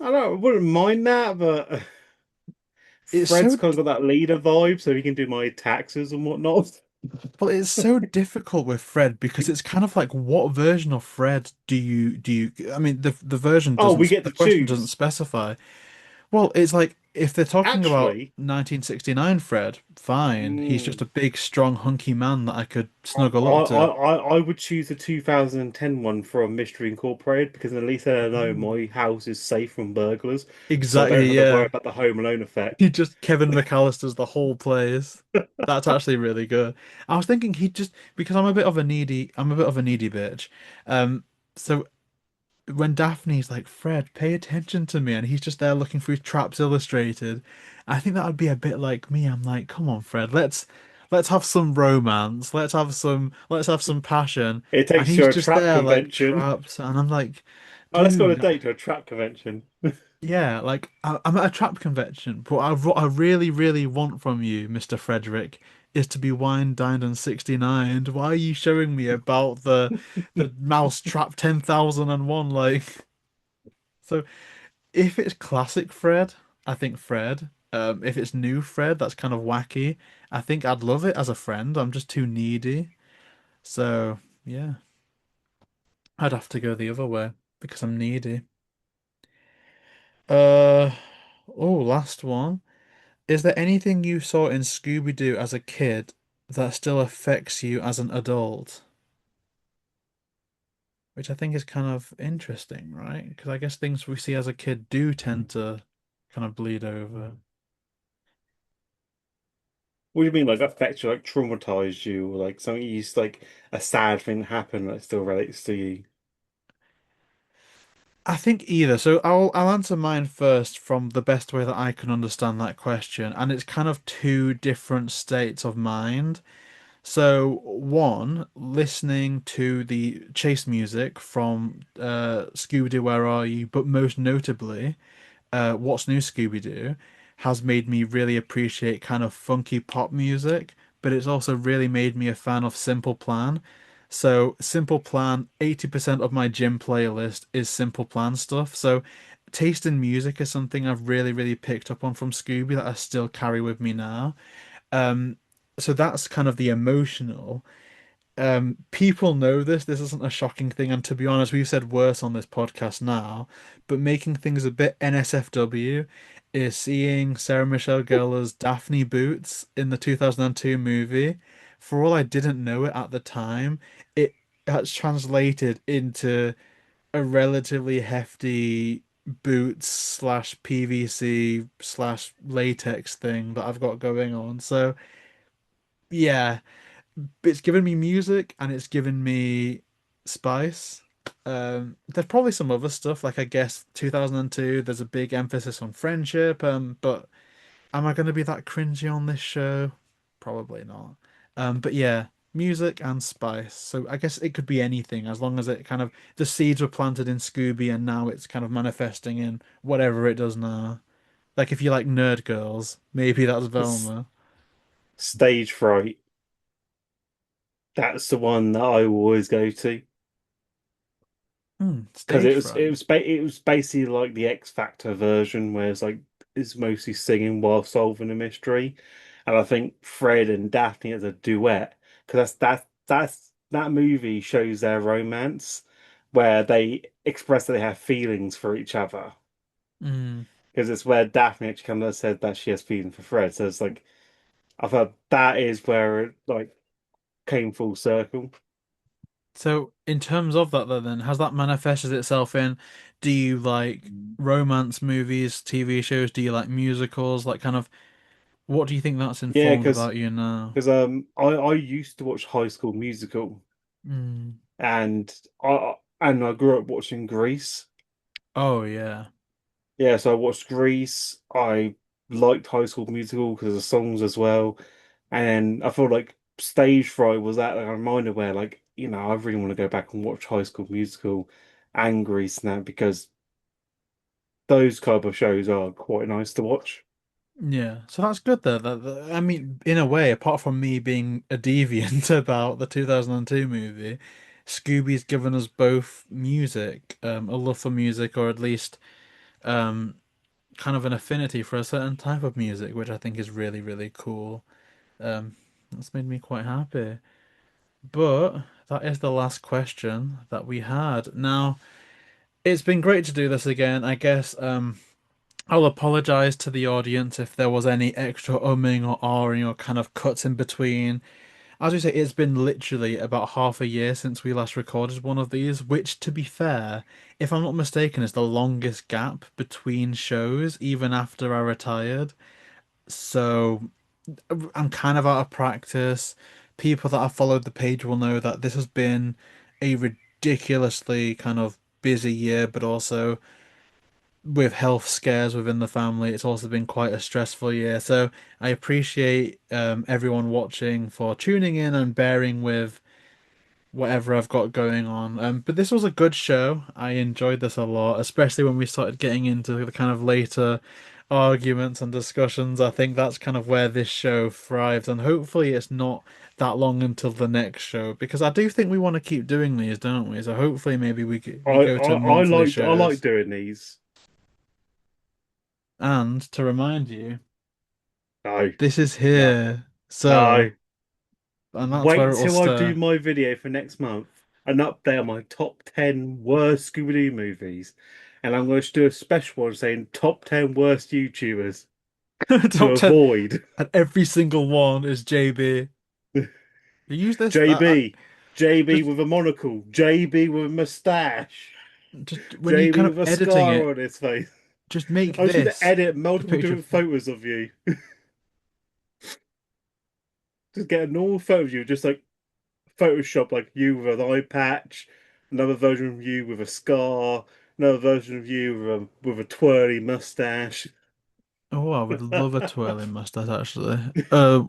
wouldn't mind that, but It's Fred's so kind of got that leader vibe, so he can do my taxes and whatnot. well, it's so difficult with Fred because it's kind of like what version of Fred do you I mean the version Oh, doesn't we get the to question doesn't choose. specify. Well, it's like if they're talking about Actually, 1969 Fred, fine. He's just mm, a big, strong, hunky man that I could I, snuggle I, up to. I, I would choose the 2010 one from Mystery Incorporated because at least I know Mm. my house is safe from burglars, so I don't Exactly, have to worry yeah. about the Home Alone He effect. just Kevin McAllister's the whole place. That's actually really good. I was thinking he just because I'm a bit of a needy bitch. Um, so when Daphne's like, Fred, pay attention to me, and he's just there looking through Traps Illustrated, I think that would be a bit like me. I'm like, come on, Fred, let's have some romance, let's have some passion, It and takes you he's to a just trap there like convention. trapped, and I'm like, Oh, let's go on a dude, date to a trap convention. yeah, like I'm at a trap convention, but what I really, really want from you, Mr. Frederick, is to be wine dined and 69. Why are you showing me about the mouse trap 10,001? Like, so. If it's classic Fred, I think Fred. If it's new Fred, that's kind of wacky. I think I'd love it as a friend. I'm just too needy. So yeah, I'd have to go the other way because I'm needy. Uh oh, last one. Is there anything you saw in Scooby-Doo as a kid that still affects you as an adult? Which I think is kind of interesting, right? Because I guess things we see as a kid do tend to kind of bleed over. What do you mean, like affect you, like traumatized you, or like something you used like a sad thing happened that still relates to you? I think either. So I'll answer mine first from the best way that I can understand that question, and it's kind of two different states of mind. So one, listening to the chase music from Scooby-Doo, Where Are You? But most notably, What's New Scooby-Doo has made me really appreciate kind of funky pop music, but it's also really made me a fan of Simple Plan. So Simple Plan, 80% of my gym playlist is Simple Plan stuff. So taste in music is something I've really, really picked up on from Scooby that I still carry with me now. Um, so that's kind of the emotional. People know this. This isn't a shocking thing, and to be honest, we've said worse on this podcast now. But making things a bit NSFW is seeing Sarah Michelle Gellar's Daphne Boots in the 2002 movie. For all I didn't know it at the time, it has translated into a relatively hefty boots slash PVC slash latex thing that I've got going on. So yeah, it's given me music and it's given me spice. There's probably some other stuff, like I guess 2002, there's a big emphasis on friendship, but am I going to be that cringy on this show? Probably not. But yeah, music and spice. So I guess it could be anything as long as it kind of the seeds were planted in Scooby and now it's kind of manifesting in whatever it does now. Like if you like nerd girls, maybe that's S- Velma. Stage fright. That's the one that I always go to because Stage fright. it was basically like the X Factor version where it's mostly singing while solving a mystery, and I think Fred and Daphne as a duet because that movie shows their romance where they express that they have feelings for each other Mm. because it's where Daphne actually kind of said that she has feelings for Fred. So it's like I thought that is where it like came full circle. So, in terms of that, though, then, has that manifested itself in, do you like romance movies, TV shows? Do you like musicals? Like, kind of, what do you think that's Yeah, informed about you now? I used to watch High School Musical Mm. and I grew up watching Grease. Oh, yeah. Yeah, so I watched Grease. I liked High School Musical because of the songs as well. And I feel like Stage Fright was that like, a reminder where I really want to go back and watch High School Musical and Grease now because those type of shows are quite nice to watch. Yeah, so that's good though. I mean, in a way, apart from me being a deviant about the 2002 movie, Scooby's given us both music, a love for music, or at least um, kind of an affinity for a certain type of music, which I think is really, really cool. Um, that's made me quite happy. But that is the last question that we had. Now, it's been great to do this again. I guess I'll apologize to the audience if there was any extra umming or ahhing or kind of cuts in between. As we say, it's been literally about half a year since we last recorded one of these, which, to be fair, if I'm not mistaken, is the longest gap between shows, even after I retired. So I'm kind of out of practice. People that have followed the page will know that this has been a ridiculously kind of busy year, but also with health scares within the family, it's also been quite a stressful year. So I appreciate everyone watching for tuning in and bearing with whatever I've got going on. But this was a good show. I enjoyed this a lot, especially when we started getting into the kind of later arguments and discussions. I think that's kind of where this show thrives, and hopefully it's not that long until the next show because I do think we want to keep doing these, don't we? So hopefully maybe we go to monthly I like shows. doing these. And to remind you, No, this is no, here. So, no. and that's where Wait it will till I do start. my video for next month and update on my top 10 worst Scooby-Doo movies. And I'm going to do a special one saying top 10 worst YouTubers to Top 10. avoid. And every single one is JB. You use this. JB, JB Just with a monocle, JB with a mustache, just when you JB kind of with a editing scar it, on his face. just make I'm just going to this edit the multiple picture of different photos of you. Just get a normal photo of you, just like Photoshop like you with an eye patch, another version of you with a scar, another version of you with a twirly mustache. Oh, I would love a twirling mustache actually.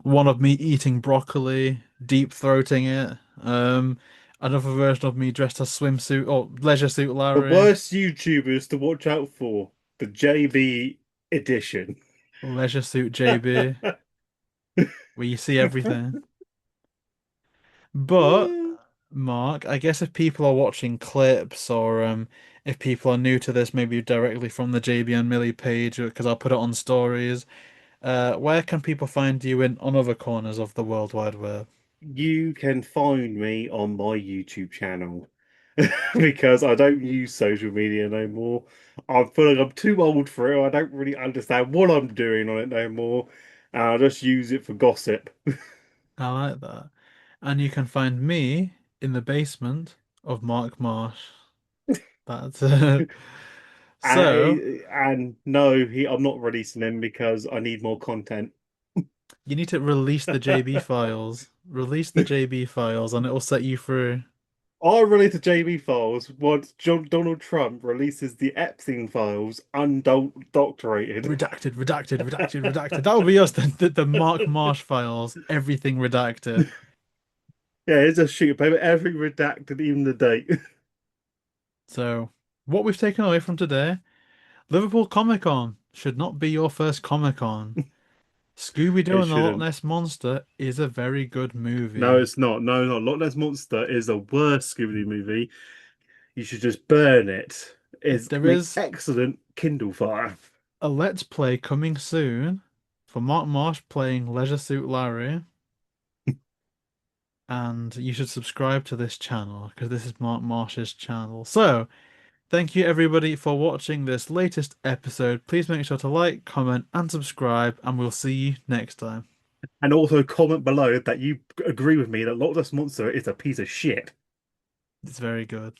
One of me eating broccoli, deep throating it. Another version of me dressed as swimsuit or leisure suit The Larry, worst YouTubers to watch out for, the JB edition. leisure suit JB, where you see everything. But Mark, I guess if people are watching clips or if people are new to this, maybe directly from the JB and Millie page, because I'll put it on stories. Where can people find you in on other corners of the World Wide Web? You can find me on my YouTube channel because I don't use social media no more. I feel like I'm too old for it. I don't really understand what I'm doing on it no more. And I just use it for gossip. I like that. And you can find me in the basement of Mark Marsh. That's so And no, I'm not releasing them because I need more content. you need to release the JB files. Release the JB files and it will set you through. I relate to JB files once Donald Trump releases the Epstein files undoctorated. Redacted, redacted, redacted, redacted. That will be us, the Mark Marsh files, everything redacted. Yeah, it's a sheet of paper, every redacted, even the date. So, what we've taken away from today, Liverpool Comic Con should not be your first Comic Con. Scooby-Doo It and the Loch shouldn't. Ness Monster is a very good No, movie. it's not. No, no. Loch Ness Monster is the worst Scooby-Doo movie. You should just burn it. It's There make is excellent Kindle fire. a Let's Play coming soon for Mark Marsh playing Leisure Suit Larry, and you should subscribe to this channel because this is Mark Marsh's channel. So, thank you everybody for watching this latest episode. Please make sure to like, comment, and subscribe, and we'll see you next time. And also comment below that you agree with me that Loch Ness Monster is a piece of shit. It's very good.